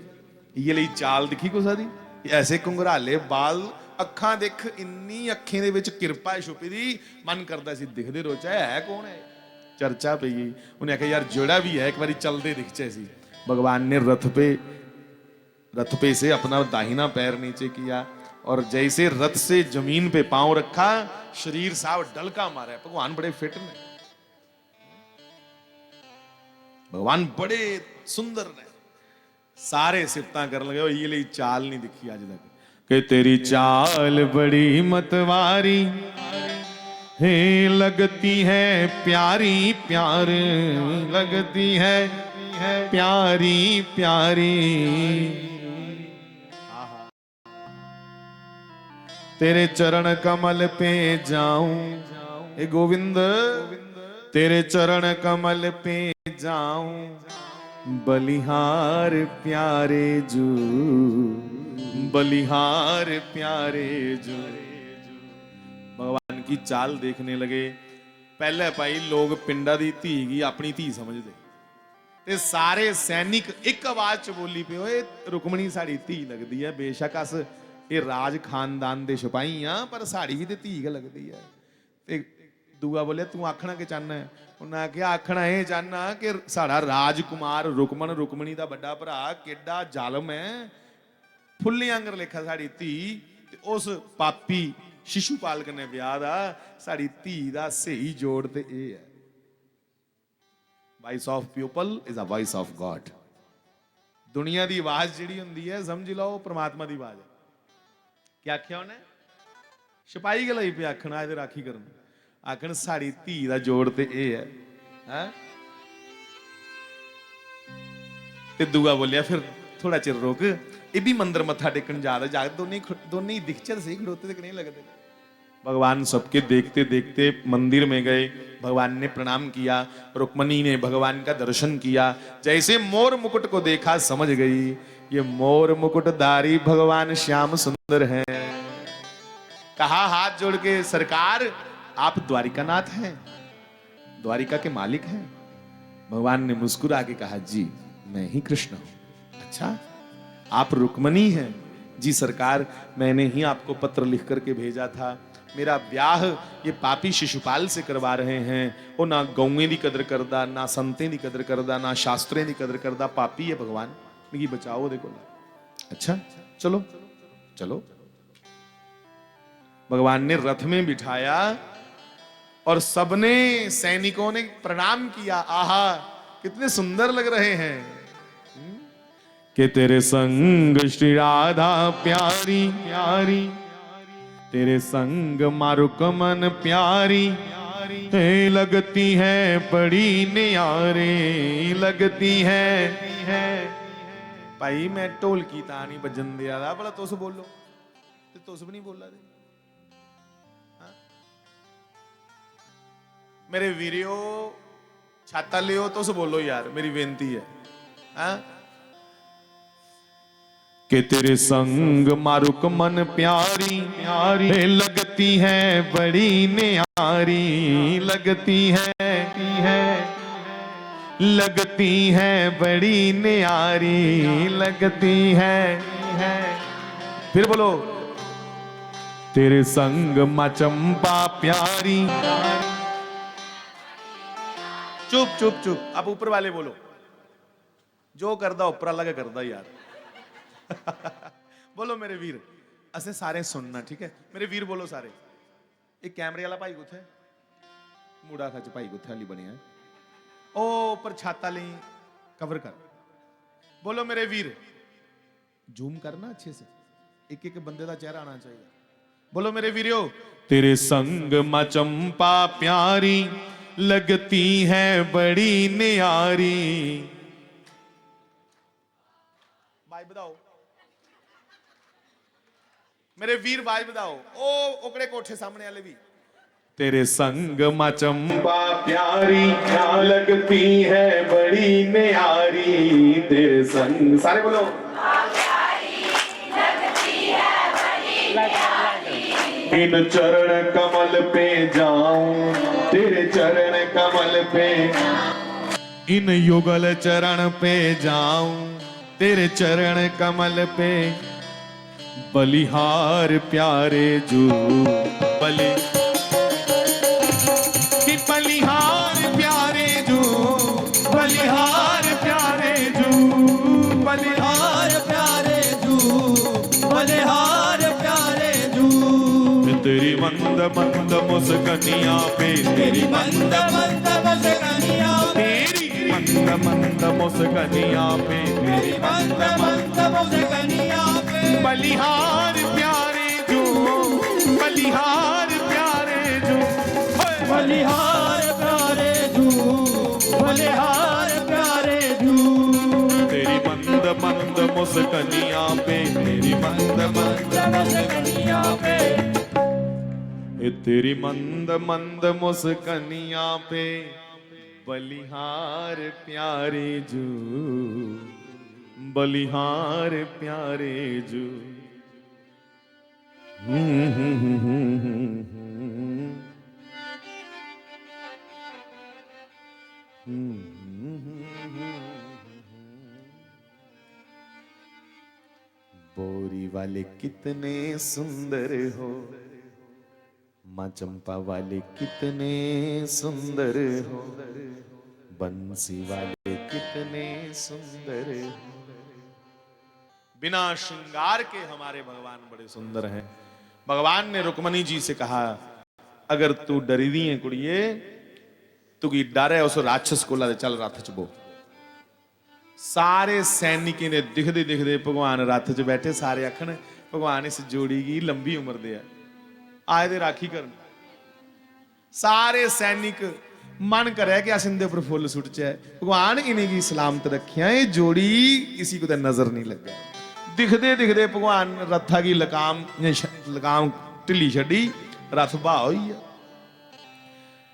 इये लई चाल दिखी कुसा दी, ऐसे घुंघराले बाल, अखां देख, इन्नी अखें दे विच किरपा छुपी दी, मन करदा सी दिखदे रोचा है कौन है। चर्चा पई गई, उन्हें आख्या यार जोड़ा भी है एक बारी चलदे दिखचे सी। भगवान ने रथ पे से अपना दाहिना पैर नीचे किया और जैसे रथ से जमीन पे पांव रखा, शरीर साहब डलका मारा। भगवान बड़े फिट ने, भगवान बड़े सुंदर ने। सारे सिफतां कर लगे, ये ली चाल नहीं दिखी आज तक कि तेरी चाल बड़ी मतवारी है, लगती है प्यारी प्यार, लगती है प्यारी प्यारी। तेरे चरण कमल पे जाऊं, ए गोविंद तेरे चरण कमल पे जाऊं, बलिहार प्यारे जू, बलिहार प्यारे जू। भगवान की चाल देखने लगे। पहले भाई लोग पिंडा दी धी गी अपनी धी समझते, ते सारे सैनिक एक आवाज च बोली पे, ओए रुकमणी साड़ी धी लगदी है, बेशक अस ये राज खानदान दे सिपाही हां पर साड़ी भी ते धी गै लगदी है। ते दूआ बोले तू आखना के चाहना है? उन्हें आख्या आखना ये चाहना कि साड़ा राजकुमार रुकमण, रुकमणी दा बड़ा भरा केडा जालम है, फुल्ली आंगर लेखा साड़ी धी, ते उस पापी शिशुपाल कन्नै ब्याह दा साड़ी धी दा सही जोड़ ते ये है। Voice of people is a voice of God. दुनिया दी आवाज जिहड़ी हुंदी है समझ लो परमात्मा दी आवाज है। क्या आख्या उन्हें? सिपाही गलाई पे आखना इधर राखी करन, आखन साड़ी धी दा जोड़ ते ये है, हैं? ते दूआ बोलिया फिर थोड़ा चिर रोक, ये भी मंदिर मत्था टेकन जा रहा, जाग दोनों ही दिखचर से खड़ोते थे कि नहीं लगते। भगवान सबके देखते देखते मंदिर में गए, भगवान ने प्रणाम किया, रुक्मणी ने भगवान का दर्शन किया। जैसे मोर मुकुट को देखा समझ गई ये मोर मुकुटधारी भगवान श्याम सुंदर हैं। कहा हाथ जोड़ के सरकार आप द्वारिकानाथ हैं, द्वारिका के मालिक हैं? भगवान ने मुस्कुरा के कहा जी मैं ही कृष्ण हूं। अच्छा आप रुक्मणी हैं? जी सरकार मैंने ही आपको पत्र लिख करके भेजा था, मेरा ब्याह ये पापी शिशुपाल से करवा रहे हैं। वो ना गौएं दी कदर करदा, ना संतें दी कदर करदा, ना शास्त्रें दी कदर करदा, पापी है भगवान, मिगी बचाओ देखो। अच्छा चलो चलो। भगवान ने रथ में बिठाया और सबने सैनिकों ने प्रणाम किया। आहा कितने सुंदर लग रहे हैं कि तेरे संग श्री राधा प्यारी प्यारी, तेरे संग मारुकमन प्यारी, लगती है बड़ी न्यारे, लगती है। भाई मैं ढोल की तानी बजन दिया था, भला तुस बोलो ते तुस भी नहीं बोला दे। मेरे वीरियो छाता लियो तुस बोलो यार, मेरी बेनती है। हाँ कि तेरे संग मारुक मन प्यारी प्यारी, लगती है बड़ी न्यारी, लगती है लगती है बड़ी न्यारी, लगती है। फिर बोलो तेरे संग मां चंपा प्यारी। चुप चुप चुप, अब ऊपर वाले बोलो, जो करदा ऊपर वाला के करदा यार। बोलो मेरे वीर, असे सारे सुनना ठीक है मेरे वीर, बोलो सारे। एक कैमरे वाला भाई कुछ है, मुड़ा खच भाई कुछ हाली बने है, ओ पर छाता ले कवर कर। बोलो मेरे वीर, जूम करना अच्छे से, एक एक बंदे का चेहरा आना चाहिए। बोलो मेरे वीरियो, तेरे संग मां चंपा प्यारी, लगती है बड़ी न्यारी। भाई बताओ मेरे वीर, बाज बताओ। ओ ओकड़े कोठे सामने वाले भी, तेरे संग मां चंपा प्यारी, लगती है बड़ी न्यारी, तेरे संग सारे बोलो इन चरण कमल पे जाऊं, तेरे चरण कमल पे, इन युगल चरण पे जाऊं, तेरे चरण कमल पे, बलिहार प्यारे जू, बलि कि बलिहार प्यारे जू, बलिहार प्यारे जू, बलिहार प्यारे जू, बलिहार प्यारे जू। तेरी मंद मंद मुस्कनिया पे, तेरी मंद मंद मुस्कनिया, तेरी मंद मंद मुस्कनिया पे, तेरी मंद मंद मुस्कनिया पे, बलिहार प्यारे जू, बलिहार प्यारे जू, बलिहार प्यारे जू, बलिहार प्यारे जू। तेरी मंद मंद मुस्कनिया पे, तेरी मंद मंद मुस्कनिया पे, ए तेरी मंद मंद मुस्कनिया पे बलिहार प्यारे जू, बलिहार प्यारे जू। बोरी वाले कितने सुंदर हो, माँ चंपा वाले कितने सुंदर हो, बंसी वाले कितने सुंदर हो। बिना श्रृंगार के हमारे भगवान बड़े सुंदर हैं। भगवान ने रुक्मणी जी से कहा, अगर तू डरी दी है कुड़िए, तू की डर है उस राक्षस को ला चल रथ च बो। सारे सैनिकी ने दिखदे दिखदे भगवान रथ च बैठे, सारे आखन भगवान इस जोड़ी की लंबी उम्र दे आए दे राखी करन। सारे सैनिक मन करे कि अस इनके उपर फुल सुटचे, भगवान इन्हें की सलामत रखिया, ये जोड़ी किसी को नजर नहीं लगे। दिखदे दिखदे भगवान रथा की लगाम ढिली छड़ी, रथ बहा हुई है।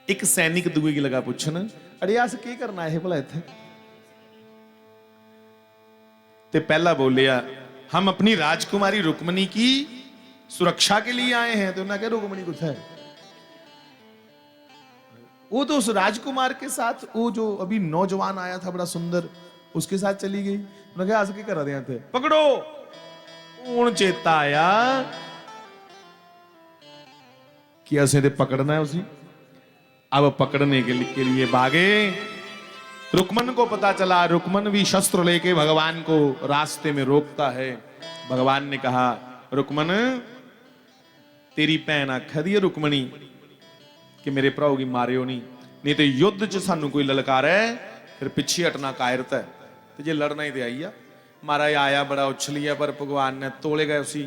एक सैनिक दूए की लगा पूछन, अरे अस की करना है भला इत्थे? ते पहला बोलिया, हम अपनी राजकुमारी रुक्मणी की सुरक्षा के लिए आए हैं। तो उन्होंने कहा रुक्मणी कुछ है? वो तो उस राजकुमार के साथ, वो जो अभी नौजवान आया था बड़ा सुंदर, उसके साथ चली गई। उन्होंने कहा क्या कर रहे थे? पकड़ो। हूं चेता आया कि असें ते पकड़ना है उसी। अब पकड़ने के लिए भागे। रुक्मन को पता चला, रुक्मन भी शस्त्र लेके भगवान को रास्ते में रोकता है। भगवान ने कहा, रुक्मन तेरी भैन आखा दी है रुक्मणी कि मेरे भराओ की मारियो नहीं तो युद्ध च सानू कोई ललकार है फिर पिछे हटना कायरत है। तो जे लड़ना ही तो आई आ। महाराज आया बड़ा उछलिया, पर भगवान ने तोले गए उसी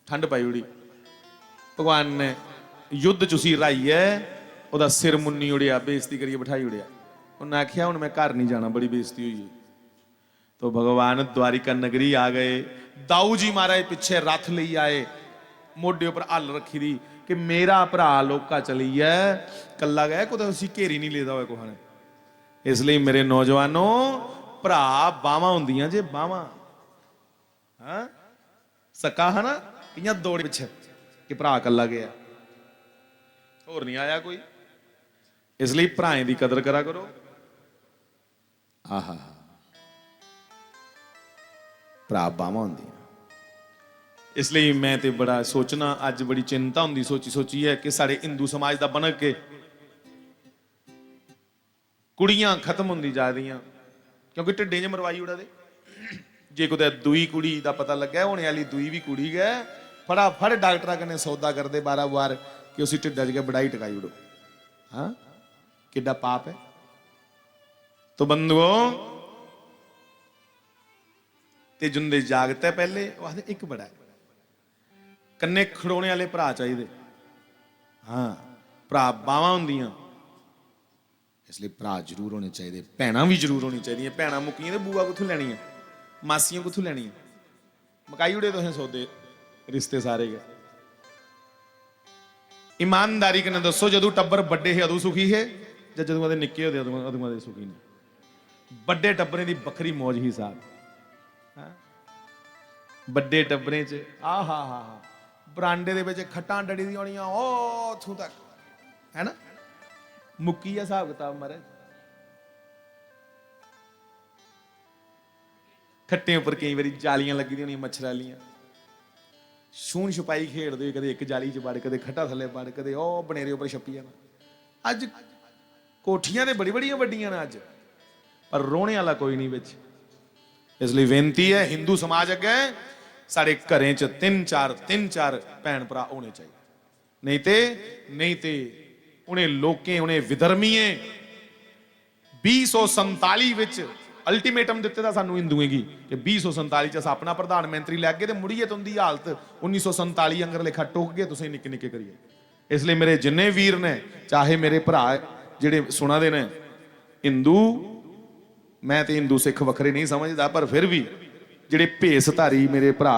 ठंड पाई उड़ी। भगवान ने युद्ध च उसी राई है, ओदा सिर मुन्नी उड़िया, बेइज्जती करिए बिठाई उड़िया। उन्हें आख्या हूं मैं घर नहीं जाना, बड़ी बेइज्जती हुई। तो भगवान द्वारिका नगरी आ गए। दाऊ जी महाराज पिछे रथ ले आए, मोढे उपर हल रखी दी कि मेरा भरा लोका चली है, कला गया को उसी घेरी नहीं लेता हुआ कोहा ने। इसलिए मेरे नौजवानों, भरा बावा होंदियां जे बावा, हाँ सका है ना, कियां दौड़ पिछे कि भरा कला गया, होर नहीं आया कोई। इसलिए भराएं की कदर करा करो। आहा भरा बावां होंदियां। इसलिए मैं ते बड़ा सोचना, अज बड़ी चिंता होंदी सोची है कि साढ़े हिंदू समाज का बनक के कुड़ियां खत्म होंदी जा रही, क्योंकि ढिड्डे च मरवाई उड़ा दे। जे कुछ दुई कुड़ी का पता लग्या, होने वाली दुई भी कुड़ी है, फटाफट डॉक्टर कने सौदा करते 12 बार कि उसी ढिड्डा च बढ़ाई टकाई उड़ो। हाँ किड्डा पाप है। तो बंधुओं, ते जुंदे जागता पहले आखदे एक बड़ा है, कन्ने खड़ोने वाले भरा चाहिए। हाँ भरा बावां होंदियां, इसलिए भरा जरूर होने चाहिए, भैणां भी जरूर होनी चाहिए। भैणां मुक्कियां ते बूआ कुत्थों लैनी है, मासियां कुत्थों लैनी है? मकाई उड़े तुसें सौदे रिश्ते सारे गए। ईमानदारी कन्नै दसो, जदों टब्बर बड़े है उदों सुखी है, जदों दे निक्के होते उदों दे सुखी नहीं? बड़े टब्बरें की बखरी मौज ही साहब। बड़े टब्बरें च हा बरांडे दे विच खट्टां डड़ी दी होणियां ओ उथों तक, है ना, मुक्की है हिसाब किताब महाराज। खट्टे उपर कई बारी जालियां लगी दी होणियां मच्छर वालियां, छून छुपाई खेडदे, कदे एक जाली च वड़, कदे खट्टा थल्ले वड़, कदे ओ बनेरे उपर छप्पी जाना। अज कोठियां ते बड़ी बड़ियां वड्डियां ने अज, पर रोने वाला कोई नहीं बिच। इसलिए बेनती है हिंदू समाज अगे साढ़े घरें च तीन चार भैन भरा होने चाहिए। नहीं ते उन्हें लोकें, उन्हें विधर्मियें 2047 विच अल्टीमेटम दिते दा सानू हिंदुएं की कि 2047 च अस अपना प्रधानमंत्री लैगे ते मुड़िए तुंदी हालत 1947 अंगर लेखा टोक गए तुसीं निक्के निक्के करिए। इसलिए मेरे जिन्ने वीर ने, चाहे मेरे भरा जिहड़े सुना दे ने हिंदू, मैं तो हिंदू सिख वखरे नहीं समझदा, पर फिर भी जिहड़े भेसधारी मेरे भरा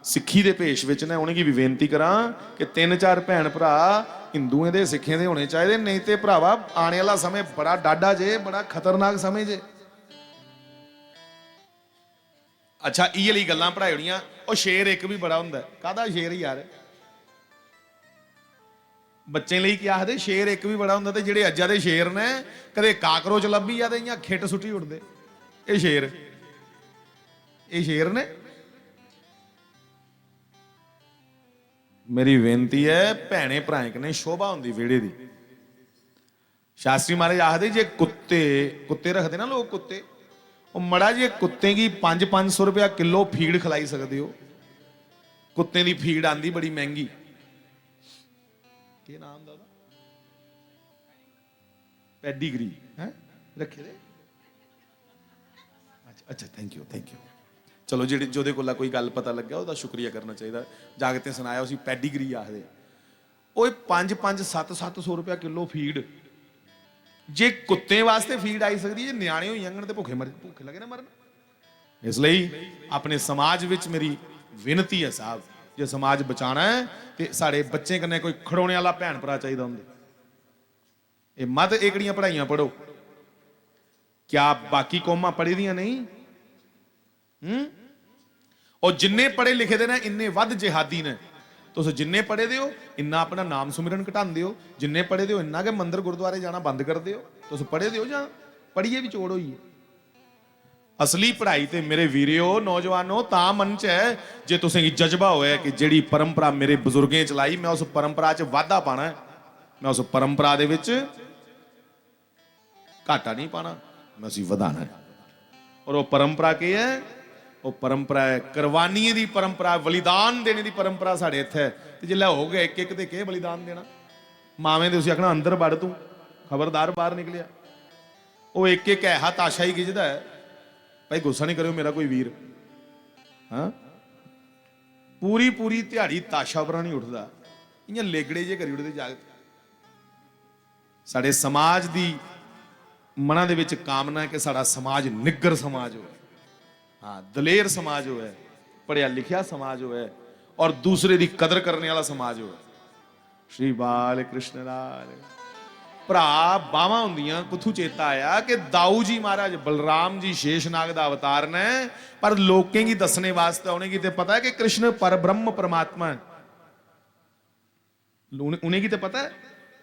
ਸਿੱਖੀ ਦੇ ਭੇਸ਼ ਵਿੱਚ ਨੇ, ਉਹਨੇ ਕੀ ਵੀ ਬੇਨਤੀ ਕਰਾਂ ਕਿ 3-4 ਭੈਣ ਭਰਾ ਹਿੰਦੂਆਂ ਦੇ ਸਿੱਖਾਂ ਦੇ ਹੋਣੇ ਚਾਹੀਦੇ, ਨਹੀਂ ਤੇ ਭਰਾਵਾ ਆਉਣ ਵਾਲਾ ਸਮੇਂ ਬੜਾ ਡਾਢਾ ਜੇ, ਬੜਾ ਖਤਰਨਾਕ ਸਮੇਂ ਜੇ। ਅੱਛਾ ਇਹ ਵਾਲੀ ਗੱਲਾਂ ਪੜਾਈ ਹੋਣੀਆਂ। ਉਹ ਸ਼ੇਰ ਇੱਕ ਵੀ ਬੜਾ ਹੁੰਦਾ। ਕਾਹਦਾ ਸ਼ੇਰ ਯਾਰ? ਬੱਚੇ ਲਈ ਕੀ ਆਖਦੇ? ਸ਼ੇਰ ਇੱਕ ਵੀ ਬੜਾ ਹੁੰਦਾ। ਤੇ ਜਿਹੜੇ ਅੱਜਾ ਦੇ ਸ਼ੇਰ ਨੇ, ਕਦੇ ਕਾਕਰੋਚ ਲੱਭੀ ਆ ਤੇ ਜਾਂ ਖਿੱਟ ਸੁੱਟੀ ਉੱਡਦੇ। ਇਹ ਸ਼ੇਰ ਨੇ। ਮੇਰੀ ਬੇਨਤੀ ਹੈ, ਭੈਣੇ ਭਰਾਏ ਕਨੇ ਸ਼ੋਭਾ ਹੁੰਦੀ ਵਿਹੜੇ ਦੀ। ਸ਼ਾਸਤਰੀ ਮਹਾਰਾਜ ਆਖਦੇ ਜੇ ਕੁੱਤੇ ਰੱਖਦੇ ਨਾ ਲੋਕ, ਕੁੱਤੇ, ਉਹ ਮੜਾ ਜੇ ਕੁੱਤੇ ਕੀ 500 ਰੁਪਇਆ ਕਿਲੋ ਫੀਡ ਖਿਲਾਈ ਸਕਦੇ ਹੋ। ਕੁੱਤੇ ਦੀ ਫੀਡ ਆਂਦੀ ਬੜੀ ਮਹਿੰਗੀ। ਕੀ ਨਾਮ ਦਾ ਉਹਦਾ? ਪੈਡੀਗਰੀ ਹੈ ਰੱਖੇ ਦੇ। ਅੱਛਾ ਥੈਂਕ ਯੂ। ਚਲੋ ਜਿਹੜੇ ਜਿਹਦੇ ਕੋਲ ਕੋਈ ਗੱਲ ਪਤਾ ਲੱਗਿਆ ਉਹਦਾ ਸ਼ੁਕਰੀਆ ਕਰਨਾ ਚਾਹੀਦਾ। ਜਾਗਤੇ ਸੁਣਾਇਆ ਉਸੀ ਪੈਡੀਗਰੀ ਆਖਦੇ। ਉਹ 5-700 ਰੁਪਇਆ ਕਿਲੋ ਫੀਡ। ਜੇ ਕੁੱਤੇ ਵਾਸਤੇ ਫੀਡ ਆਈ ਸਕਦੀ, ਜੇ ਨਿਆਣੇ ਹੋਈ ਜਾਂਗਣ ਤੇ ਭੁੱਖੇ ਲੱਗੇ ਨਾ ਮਰਨ। ਇਸ ਲਈ ਆਪਣੇ ਸਮਾਜ ਵਿੱਚ ਮੇਰੀ ਬੇਨਤੀ ਹੈ ਸਾਹਿਬ, ਜੇ ਸਮਾਜ ਬਚਾਣਾ ਹੈ ਤੇ ਸਾਡੇ ਬੱਚੇ ਕਨੇ ਕੋਈ ਖੜੋਣੇ ਵਾਲਾ ਭੈਣ ਭਰਾ ਚਾਹੀਦਾ ਹੁੰਦੇ। ਇਹ ਮਤ ਏਕੜੀਆਂ ਪੜਾਈਆਂ ਪੜੋ। ਕਿਆ ਬਾਕੀ ਕੌਮਾਂ ਪੜ੍ਹੀ ਦੀਆਂ ਨਹੀਂ? ਉਹ ਜਿੰਨੇ ਪੜ੍ਹੇ ਲਿਖੇ ਦੇ ਨੇ ਇੰਨੇ ਵੱਧ ਜਿਹਾਦੀ ਨੇ। ਤੁਸੀਂ ਜਿੰਨੇ ਪੜ੍ਹੇ ਦੇ ਹੋ ਇੰਨਾ ਆਪਣਾ ਨਾਮ ਸੁਮਰਨ ਘਟਾਉਂਦੇ ਹੋ, ਜਿੰਨੇ ਪੜ੍ਹੇ ਦੇ ਹੋ ਇੰਨਾ ਕਿ ਮੰਦਿਰ ਗੁਰਦੁਆਰੇ ਜਾਣਾ ਬੰਦ ਕਰਦੇ ਹੋ। ਤੁਸੀਂ ਪੜ੍ਹੇ ਦੇ ਹੋ ਜਾਂ ਪੜ੍ਹੀਏ ਵੀ ਚੋੜ ਹੋਈ ਹੈ। ਅਸਲੀ ਪੜ੍ਹਾਈ ਤੇ ਮੇਰੇ ਵੀਰਿਓ ਨੌਜਵਾਨੋ ਤਾਂ ਮਨ ਚ ਹੈ ਜੇ ਤੁਸੀਂ ਜਜ਼ਬਾ ਹੋਇਆ ਕਿ ਜਿਹੜੀ ਪਰੰਪਰਾ ਮੇਰੇ ਬਜ਼ੁਰਗਾਂ ਚਲਾਈ, ਮੈਂ ਉਸ ਪਰੰਪਰਾ ਚ ਵਾਧਾ ਪਾਣਾ, ਮੈਂ ਉਸ ਪਰੰਪਰਾ ਦੇ ਵਿੱਚ ਘਾਟਾ ਨਹੀਂ ਪਾਣਾ, ਮੈਂ ਅਸੀਂ ਵਧਾਣਾ। ਔਰ ਉਹ ਪਰੰਪਰਾ ਕੀ ਹੈ? ਉਹ ਪਰੰਪਰਾ ਹੈ ਕੁਰਬਾਨੀ ਦੀ ਪਰੰਪਰਾ, ਬਲੀਦਾਨ ਦੇਣੇ ਦੀ ਪਰੰਪਰਾ ਸਾਡੇ ਇੱਥੇ। ਤੇ ਜੇ ਹੋ ਗਏ ਇੱਕ ਤੇ ਕੇ ਬਲੀਦਾਨ ਦੇਣਾ, ਮਾਵੇਂ ਦੇ ਤੁਸੀਂ ਆਖਣਾ ਅੰਦਰ ਵੜ ਤੂੰ, ਖਬਰਦਾਰ ਬਾਹਰ ਨਿਕਲਿਆ। ਉਹ ਇੱਕ ਐਹਾ ਤਾਸ਼ਾ ਹੀ ਗਿਜਦਾ ਹੈ। ਭਾਈ ਗੁੱਸਾ ਨਹੀਂ ਕਰਿਓ ਮੇਰਾ ਕੋਈ ਵੀਰ, ਹਾਂ ਪੂਰੀ ਦਿਹਾੜੀ ਤਾਸ਼ਾ ਪਰਾਂ ਨਹੀਂ ਉੱਠਦਾ, ਇਆਂ ਲੇਗੜੇ ਜੇ ਕਰੀ ਉੱਠਦੇ ਜਾਗ। ਸਾਡੇ ਸਮਾਜ ਦੀ ਮਨਾਂ ਦੇ ਵਿੱਚ ਕਾਮਨਾ ਹੈ ਕਿ ਸਾਡਾ ਸਮਾਜ ਨਿੱਗਰ ਸਮਾਜ ਹੋਵੇ, ਹਾਂ ਦਲੇਰ ਸਮਾਜ ਹੋਵੇ, ਪੜ੍ਹਿਆ ਲਿਖਿਆ ਸਮਾਜ ਹੋਵੇ, ਔਰ ਦੂਸਰੇ ਦੀ ਕਦਰ ਕਰਨ ਵਾਲਾ ਸਮਾਜ ਹੋਵੇ। ਸ਼੍ਰੀ ਬਾਲ ਕ੍ਰਿਸ਼ਨ ਲਾਲ। ਭਰਾ ਬਾਵਾਂ ਹੁੰਦੀਆਂ, ਕੁੱਥੋਂ ਚੇਤਾ ਆਇਆ ਕਿ ਦਾਊ ਜੀ ਮਹਾਰਾਜ ਬਲਰਾਮ ਜੀ ਸ਼ੇਸ਼ਨਾਗ ਦਾ ਅਵਤਾਰ ਨੇ, ਪਰ ਲੋਕਾਂ ਕੀ ਦੱਸਣੇ ਵਾਸਤੇ ਉਹਨੇ ਕੀ ਤੇ ਪਤਾ ਹੈ ਕਿ ਕ੍ਰਿਸ਼ਨ ਪਰ ਬ੍ਰਹਮ परमात्मा है। उन्हें की तो पता है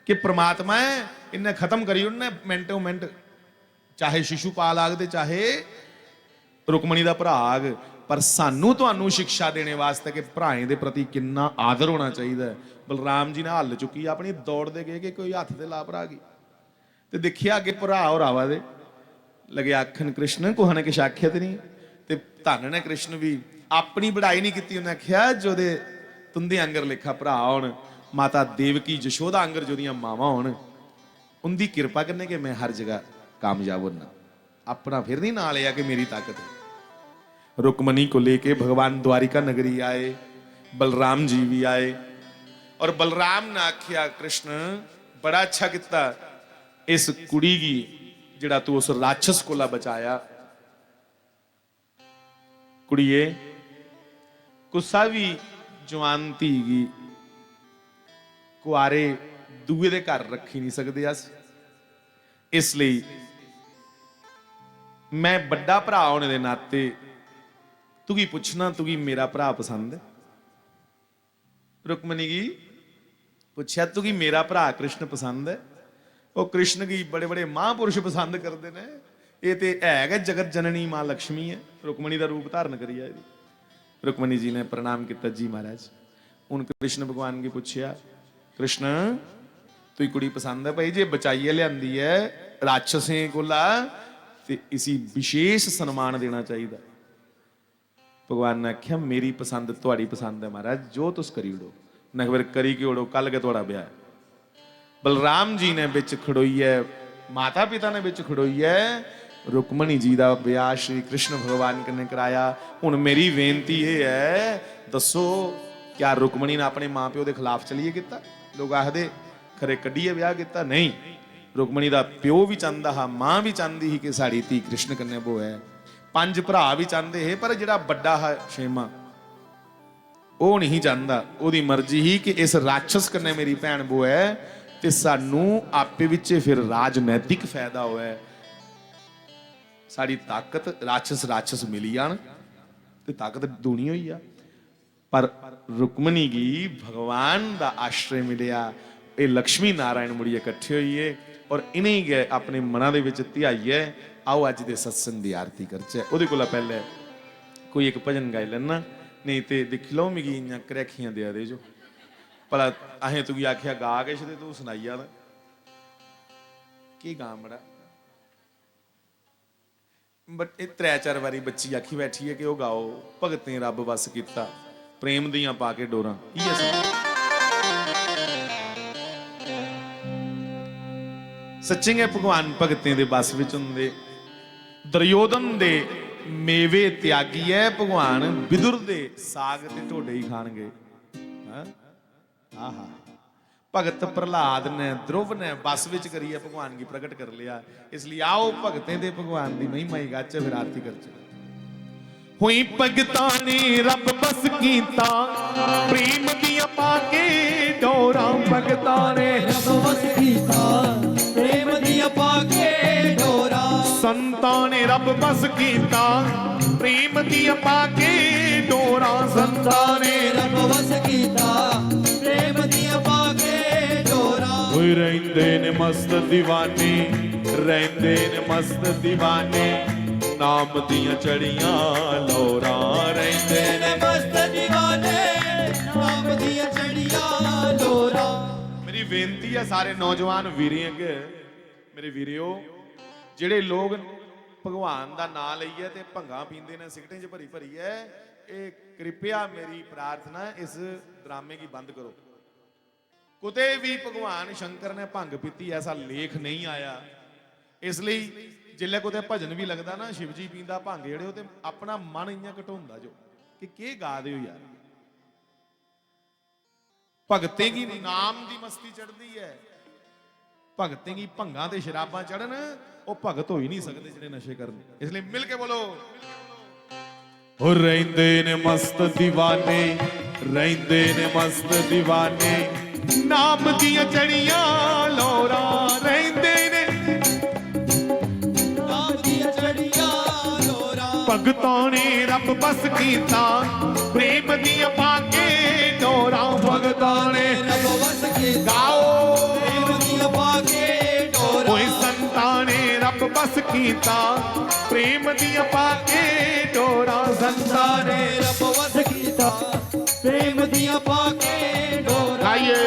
कि परमात्मा है, इन्हें खत्म करी उन्हें मिनटों मिनट, चाहे शिशुपाल आग दे चाहे रुकमणी दा भरा आग। पर सानू तुहानू शिक्षा देने वास्ते कि भराएं दे प्रति कितना आदर होना चाहिए। बलराम जी ने हल चुकी अपनी, दौड़ते गए कि कोई हथ से ला भरा गई, तो देखिया अगे भरा और आवा दे लगे आखन कृष्ण को हने किश आख्या तो नहीं। तो धन ने कृष्ण भी अपनी बढ़ाई नहीं की, उन्हें आख्या जो दे तुंदे अंगर लिखा भरा होण, माता देवकी जशोदा अंगर जो दियां मावां होण, उनकी कृपा करने के मैं हर जगह कामयाब होना। अपना फिर नहीं ना लिया कि मेरी ताकत है। रुक्मणी को लेके भगवान द्वारिका नगरी आए, बलराम जी भी आए, और बलराम ने आख्या कृष्ण बड़ा अच्छा किता इस कुड़ी की जिहड़ा तू उस राक्षस कोला बचाया। कुड़िए गुस्सा भी जवान धी गी कुआरे दूए दे घर रखी नहीं सकते अस, इसलिए मैं बड़ा भरा होने दे नाते तू की पुछना, तू की मेरा भरा पसंद है। रुक्मणी की पूछया तू की मेरा भरा कृष्ण पसंद है। वो कृष्ण की बड़े बड़े महापुरुष पसंद करते हैं। ये तो है जगत जननी मां लक्ष्मी है, रुक्मणी का रूप धारण करी है। रुक्मणी जी ने प्रणाम किया, जी महाराज। उन कृष्ण भगवान की पूछया कृष्ण तू कुड़ी पसंद है भाई, जे बचाइए लियांदी है राक्षसें कोला ते इसी विशेष सम्मान देना चाहिए। भगवान ने आख्या मेरी पसंद तुहाड़ी पसंद है महाराज, जो तुस करी उड़ो। मैं फिर करी के उड़ो, कल के तुहाड़ा ब्याह। बलराम जी ने बिच खड़ोई है, माता पिता ने बिच खड़ोई है, रुक्मणी जी का ब्याह श्री कृष्ण भगवान ने कराया। हुण मेरी बेनती यह है दसो क्या रुक्मणी ने अपने मां प्यो के खिलाफ चलिए किया? लोग आखदे खरे कड्डीए ब्याह किया, नहीं। रुक्मणी का प्यो भी चाहता हा, मां भी चाहती ही कि साड़ी धी कृष्ण कन्ने वो है, 5 भरा भी चाहते है, पर जिहड़ा बड़ा है क्षेमा ਉਹ ਨਹੀਂ ਚਾਹੁੰਦਾ, ਉਹਦੀ ਮਰਜ਼ੀ ਹੀ ਕਿ ਇਸ ਰਾਖਸ਼ ਕਨੇ ਮੇਰੀ ਭੈਣ ਬੋ ਹੈ ਤੇ ਸਾਨੂੰ ਆਪੇ ਵਿੱਚ ਫਿਰ ਰਾਜਨੈਤਿਕ ਫਾਇਦਾ ਹੋਇਆ, ਸਾਡੀ ਤਾਕਤ ਰਾਖਸ਼ ਮਿਲੀ ਜਾਣ ਤੇ ਤਾਕਤ ਦੂਣੀ ਹੋਈ ਆ। ਪਰ ਰੁਕਮਣੀ ਗੀ ਭਗਵਾਨ ਦਾ ਆਸ਼ਰੇ ਮਿਲਿਆ, ਇਹ ਲక్ష్ਮੀ ਨਾਰਾਇਣ ਮੁੜੀ ਇਕੱਠੇ ਹੋਈਏ ਔਰ ਇਨੇ ਹੀ ਗਏ ਆਪਣੇ ਮਨਾਂ ਦੇ ਵਿੱਚ ਧਿਆਈਏ। ਆਓ ਅੱਜ ਦੇ ਸਤਸੰਗ ਦੀ ਆਰਤੀ ਕਰਚੇ। ਉਹਦੇ ਕੋਲ ਪਹਿਲੇ ਕੋਈ ਇੱਕ ਭਜਨ ਗਾਈ ਲੈਣਾ, नहीं तो देख लो मिगी इं करैखियां दिया दे जो भला अहें तू आखिया गा के ते तू सुनाई जा की गा बड़ा बट 3-4 बारी बच्ची आखी बैठी है कि वह गाओ भगतें रब बस किता प्रेम दियां पा के डोरां की है सच्चे है भगवान भगतें दे बस विच हुंदे। दुर्योधन दे मेवे त्यागी है भगवान विदुर दे साग ते ढोडे ही खाणगे। आहा भगत प्रहलाद ने ध्रुव ने बस विच करी है भगवान की प्रगट कर लिया। इसलिए आओ भगतें दे भगवान दी महिमा ही गाचे फिर आरती करचे। हुई भगतां ने रब बस कीता प्रेम दियां पाके डोरा भगतां ने रब बस कीता प्रेम दियां पाके डोरा संतां ने रब बस कीता प्रेम दियां पाके डोरा संतां ने रब बस कीता प्रेम दियां पाके डोरा। कोई रहिंदे ने मस्त दीवाने रहिंदे ने मस्त दीवाने नाम दियां चढ़ियां लोरा रहिंदे ने मस्त दीवाने नाम दियां चढ़ियां लोरा। मेरी बेनती है सारे नौजवान वीरे अगे मेरे वीरियो ਜਿਹੜੇ ਲੋਕ ਭਗਵਾਨ ਦਾ ਨਾਮ ਲਈਏ ਤੇ ਭੰਗਾ ਪੀਂਦੇ ਨੇ ਸਿਗਰਟਾਂ 'ਚ ਭਰੀ ਭਰੀ ਹੈ ਇਹ ਕਿਰਪਾ ਮੇਰੀ ਪ੍ਰਾਰਥਨਾ ਇਸ ਡਰਾਮੇ ਕੀ ਬੰਦ ਕਰੋ। ਕੁਤੇ ਵੀ ਭਗਵਾਨ ਸ਼ੰਕਰ ਨੇ ਭੰਗ ਪੀਤੀ ਐਸਾ ਲੇਖ ਨਹੀਂ ਆਇਆ। ਇਸ ਲਈ ਜਿੱਲੇ ਕੁਤੇ ਭਜਨ ਵੀ ਲੱਗਦਾ ਨਾ ਸ਼ਿਵ ਜੀ ਪੀਂਦਾ ਭੰਗ ਜਿਹੜੇ ਉਹ ਤੇ ਆਪਣਾ ਮਨ ਇੰਨਾ ਘਟਾਉਂਦਾ ਜੋ ਕਿ ਕੀ ਗਾ ਦਿਓ ਯਾਰ। ਭਗਤੇ ਕੀ ਨਾਮ ਦੀ ਮਸਤੀ ਚੜਦੀ ਹੈ ਭਗਤੇ ਕੀ ਭੰਗਾਂ ਤੇ ਸ਼ਰਾਬਾਂ ਚੜਨ ਉਹ ਭਗਤ ਹੋ ਹੀ ਨਹੀਂ ਸਕਦੇ ਜਿਹੜੇ ਨਸ਼ੇ ਕਰਨ। ਇਸ ਲਈ ਮਿਲ ਕੇ ਬੋਲੋ ਹੋ ਰਹਿੰਦੇ ਨੇ ਮਸਤ ਦੀਵਾਨੇ ਰਹਿੰਦੇ ਨੇ ਮਸਤ ਦੀਵਾਨੇ ਨਾਮ ਦੀਆਂ ਚੜੀਆਂ ਲੋਰਾ ਰਹਿੰਦੇ ਨੇ ਨਾਮ ਦੀਆਂ ਚੜੀਆਂ ਲੋਰਾ। ਭਗਤਾਂ ਨੇ ਰੱਬ ਬਸ ਕੀਤਾ ਪ੍ਰੇਮ ਦੀਆਂ ਪਾਕੇ ਡੋਰਾ ਭਗਤਾਂ ਨੇ रब बस कीता ਗਾਓ प्रेम दियां पाके डोरा। कोई संतां ने रब बस कीता प्रेम दियां पाके डोरा संतां ने रब बस कीता प्रेम दियां पाके डोरा। आइए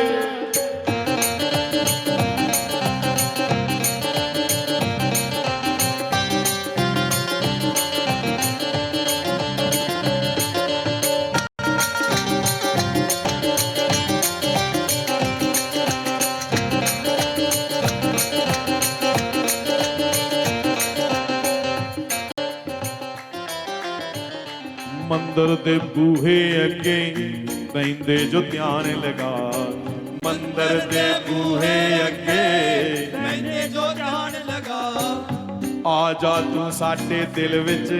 मंदिर दे बूहे अगे बहिंदे जो ध्यान लगा मंदिर दे बूहे अगे मैंने जो ध्यान लगा आ जा तू साडे दिल विच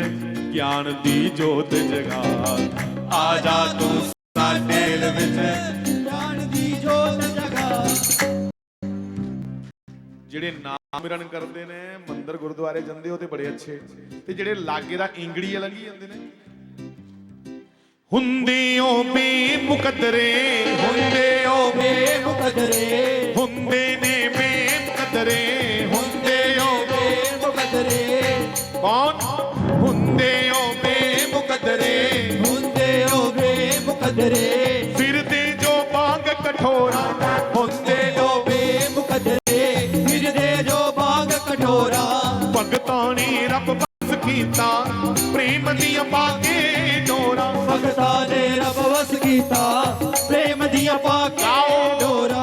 ज्ञान दी जोत जगा आ जा तू साडे दिल विच ज्ञान दी जोत जगा। ਜਿਹੜੇ ਨਾਮਰਨ ਕਰਦੇ ਨੇ ਮੰਦਰ ਗੁਰਦੁਆਰੇ ਜਾਂਦੇ ਉਹ ਤੇ ਬੜੇ ਅੱਛੇ ਤੇ ਜਿਹੜੇ ਲਾਗੇ ਦਾ ਇੰਗੜੀ ਲੰਗੀ ਜਾਂਦੇ ਨੇ ਹੁੰਦੇ ਓ ਬੇਮੁਕੱਦਰੇ ਹੁੰਦੇ ਓ बेमुकदरे ਹੁੰਦੇ ਨੇ ਬੇਮੁਕੱਦਰੇ ਹੁੰਦੇ ਓ बेमुकदरे ਕੌਣ ਹੁੰਦੇ ਓ ਬੇਮੁਕੱਦਰੇ हुंदे ओ बेमुकदरे ਫਿਰਦੇ ਜੋ ਬਾਗ ਕਠੋਰਾ ਹੁੰਦੇ ओ बेमुकदरे फिरदे जो बाग कठोरा। ਭਗਤਾਂ ਨੇ ਰੱਬ ਬਸ ਕੀਤਾ ਪ੍ਰੇਮ ਦੀਆਂ ਪਾਕੇ ਡੋਰਾ भगता ने रब बस कीता प्रेम दियां पाके डोरा।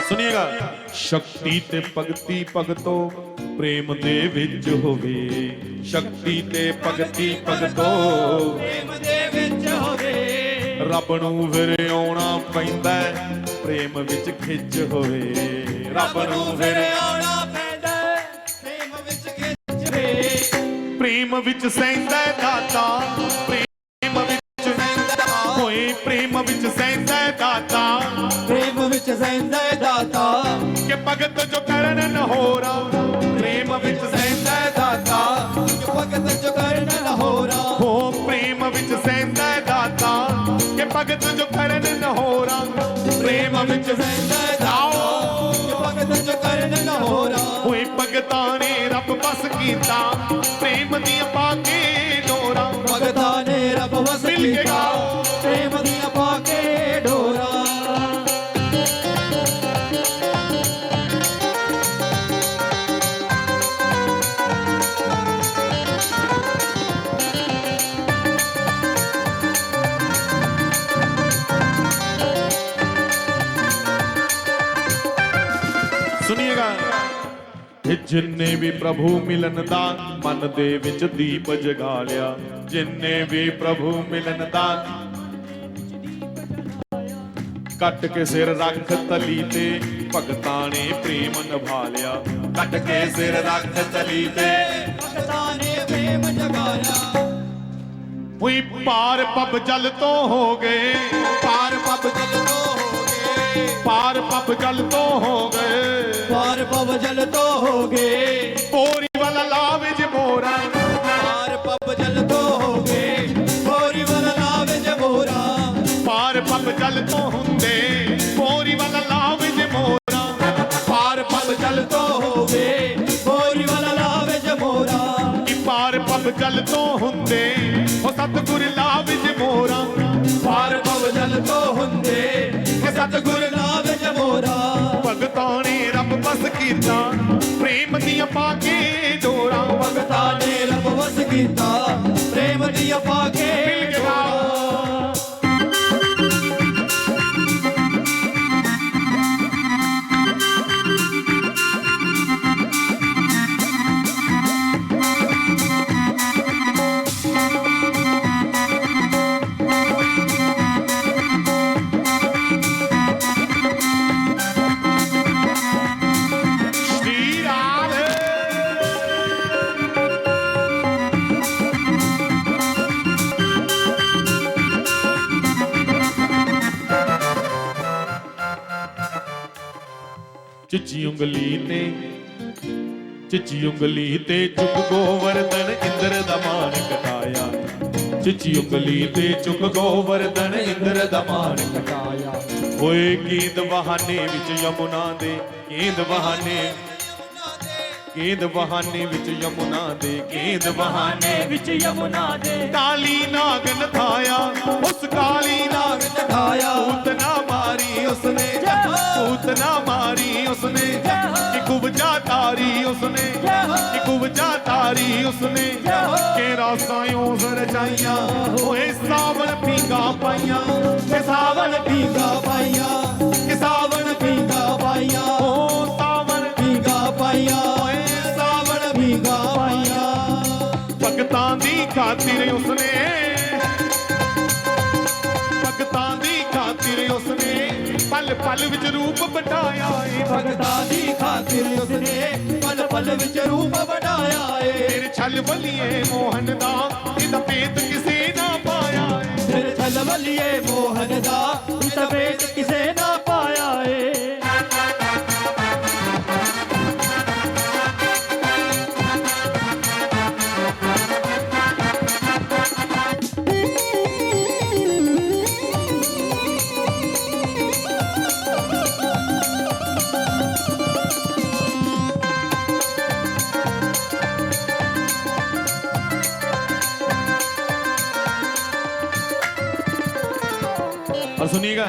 सुनिएगा शक्ति ते भक्ति भगतो प्रेम दे विच होवे शक्ति ते भगती भगतो प्रेम दे विच होवे रब नूं फिर आउणा पैंदा प्रेम विच खिच होवे रब नूं फिर आउणा पैंदा प्रेम विच खिच वे प्रेम विच सैंदा दाता प्रेम विच होए प्रेम विच सैंदा दाता प्रेम विच सैंदा दाता कि भगत जो करन न होरा प्रेम विच सैंदा दाता कि भगत जो करन न होरा हो प्रेम विच सैंदा दाता कि भगत जो करन न होरा प्रेम विच सैंदा दाता कि भगत जो करन न होरा होए भगतां ने रब बस कीता प्रेम दी पाके डोरा भगतां ने रब वस मिल के कीता गाओ प्रेम दी पाके डोरा सुनिएगा जिन्ने भी प्रभु मिलन दा मन दे विच दीप जगा लिया जिन्ने भी प्रभु मिलन दा कट के सिर रख तली ते भगतां ने प्रेम निभा लिया कट के सिर रख तली ते भगतां ने प्रेम जगाया हुई पार पब जल तो हो गए पार पब जल तो हो गए पार पब जल तो हो गए पार पब जल तो हो गए पोरी वाला लावे जे मोरा पार पब जल तो हो गए होरी वाला लावे जे मोरा पार पब जल तो हुंदे पोरी वाला लावे जे मोरा पार पब जल तो हो गए होरी वाला लावे जे मोरा कि पार पब जल तो हुंदे ओ सतगुर लावे जे मोरा पार पब जल तो हुंदे कि सतगुर लावे जे मोरा भगतां ने रब बस कीता प्रेम दियां पाके डोरा भगतां ने रब वस कीता प्रेम दी पाके मिल के गाओ श्री राधे चिची उंगली ते चुक गोवर्धन इंद्र दा मान कटाया चिची उंगली ते चुक गोवर्धन इंद्र दा मान कटाया होए गेंद बहाने विच यमुना दे गेंद बहाने विच यमुना दे गेंद बहाने विच यमुना दे काली नाग नथाया उस काली नाग दिखाया पूतना मारी उसने पूतना मारी उसने कि कुबजा तारी उसने कि कुबजा तारी उसने केरा सायों रचाइया होए सावन पींगा पाइया के सावन पींगा पाइया के सावन पींगा पाइया ओ सावन पींगा पाइया होए सावन पींगा पाइया भगतां दी खातिर उसने भगतां दी खातिर उसने पल पल विच रूप बनाया ए भगतां दी खातिर उसने पल पल विच रूप बनाया ए तेरे छल बलिए मोहन दा इदा पेत किसे ना पाया ए फिर छल बलिए मोहन दा सफेद किसे ना पाया ए और सुनिएगा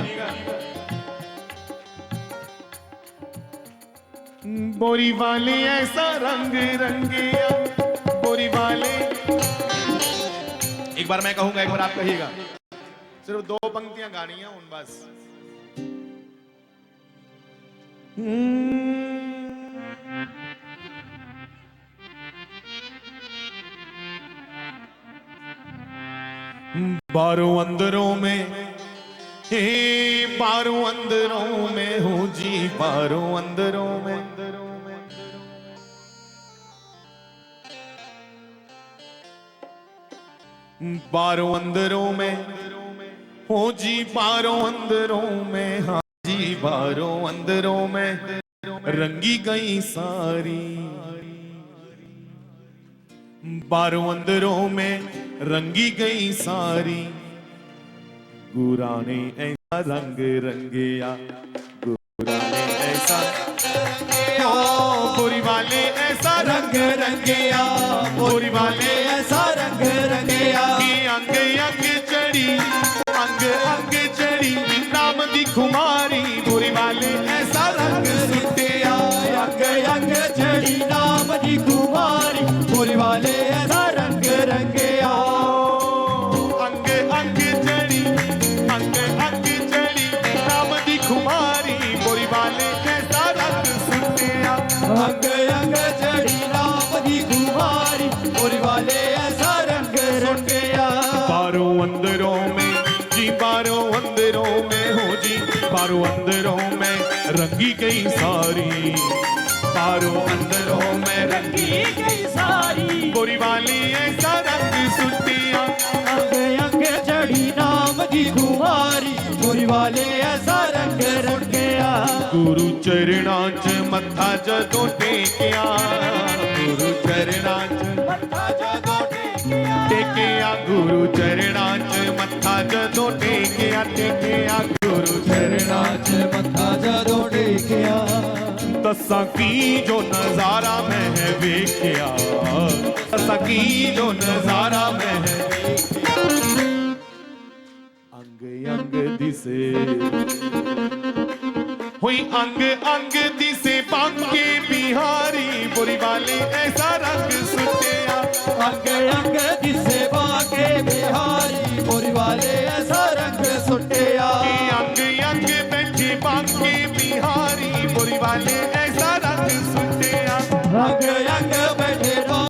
बोरी वाले ऐसा रंग रंगिया बोरी वाले एक बार मैं कहूंगा एक बार आप कहिएगा सिर्फ दो पंक्तियां गानी है उन बस बारों अंदरों में, हे बारों अंदरों में हूँ जी, बारों अंदरों में। बारों अंदरों में हो जी, बारों अंदरों में, हाँ जी बारों अंदरों में रंगी गई सारी। बारों अंदरों में रंगी गई सारी, गुरा ने ऐसा रंग रंगिया, गुरा ने ऐसा बोरी वाले ऐसा रंग रंगिया, बोरी वाले ऐसा रंग रंगिया, अंग अंग चढ़ी, अंग अंग चढ़ी नाम दी खुमारी, बोरी वाले ऐसा रंग सुटिया, अंग अंग चढ़ी नाम दी कुमारी, बोरी वाले ऐसा रंग रंगिया। अंग अंग चढ़ी, अंग अंग चढ़ी नाम दी खुमारी, बोरी वाले ऐसा रंग सुटिया, अंग अंग चढ़ी नाम दी कुमारी, बोरी वाले ऐसा रंग रंगिया। बारों अंदरों में जी, बारों अंदरों में हो जी, बारों अंदरों में रंगी गई सारी, बारों अंदरों में रंगी गई सारी, बोरी वाली ऐसा रंग सुटिया, अंग अंग चढ़ी नाम दी कुमारी, बोरी वाले ऐसा रंग रंगिया। गुरु चरणां च मत्था जदों टेकिया, गुरु चरणां च मत्था जदों टेकिया, टेकिया, गुरु चरणां च मत्था जदों टेकिया, टेकिया गुरु चरणां च मत्था जदों टेकिया। दसा की जो नजारा मैं वेख्या, दसा की जो नजारा मैं अंग अंग दिसे, हुई अंग अंग दिसे बांके बिहारी, बोरी वाले ऐसा रंग सुटिया, अंग अंग दिसे बाके बिहारी, बोरी वाले ऐसा रंग सुटिया। अंग अंग बैठे बांके बिहारी, बोरी वाले ऐसा रंग सुटिया, अंग अंग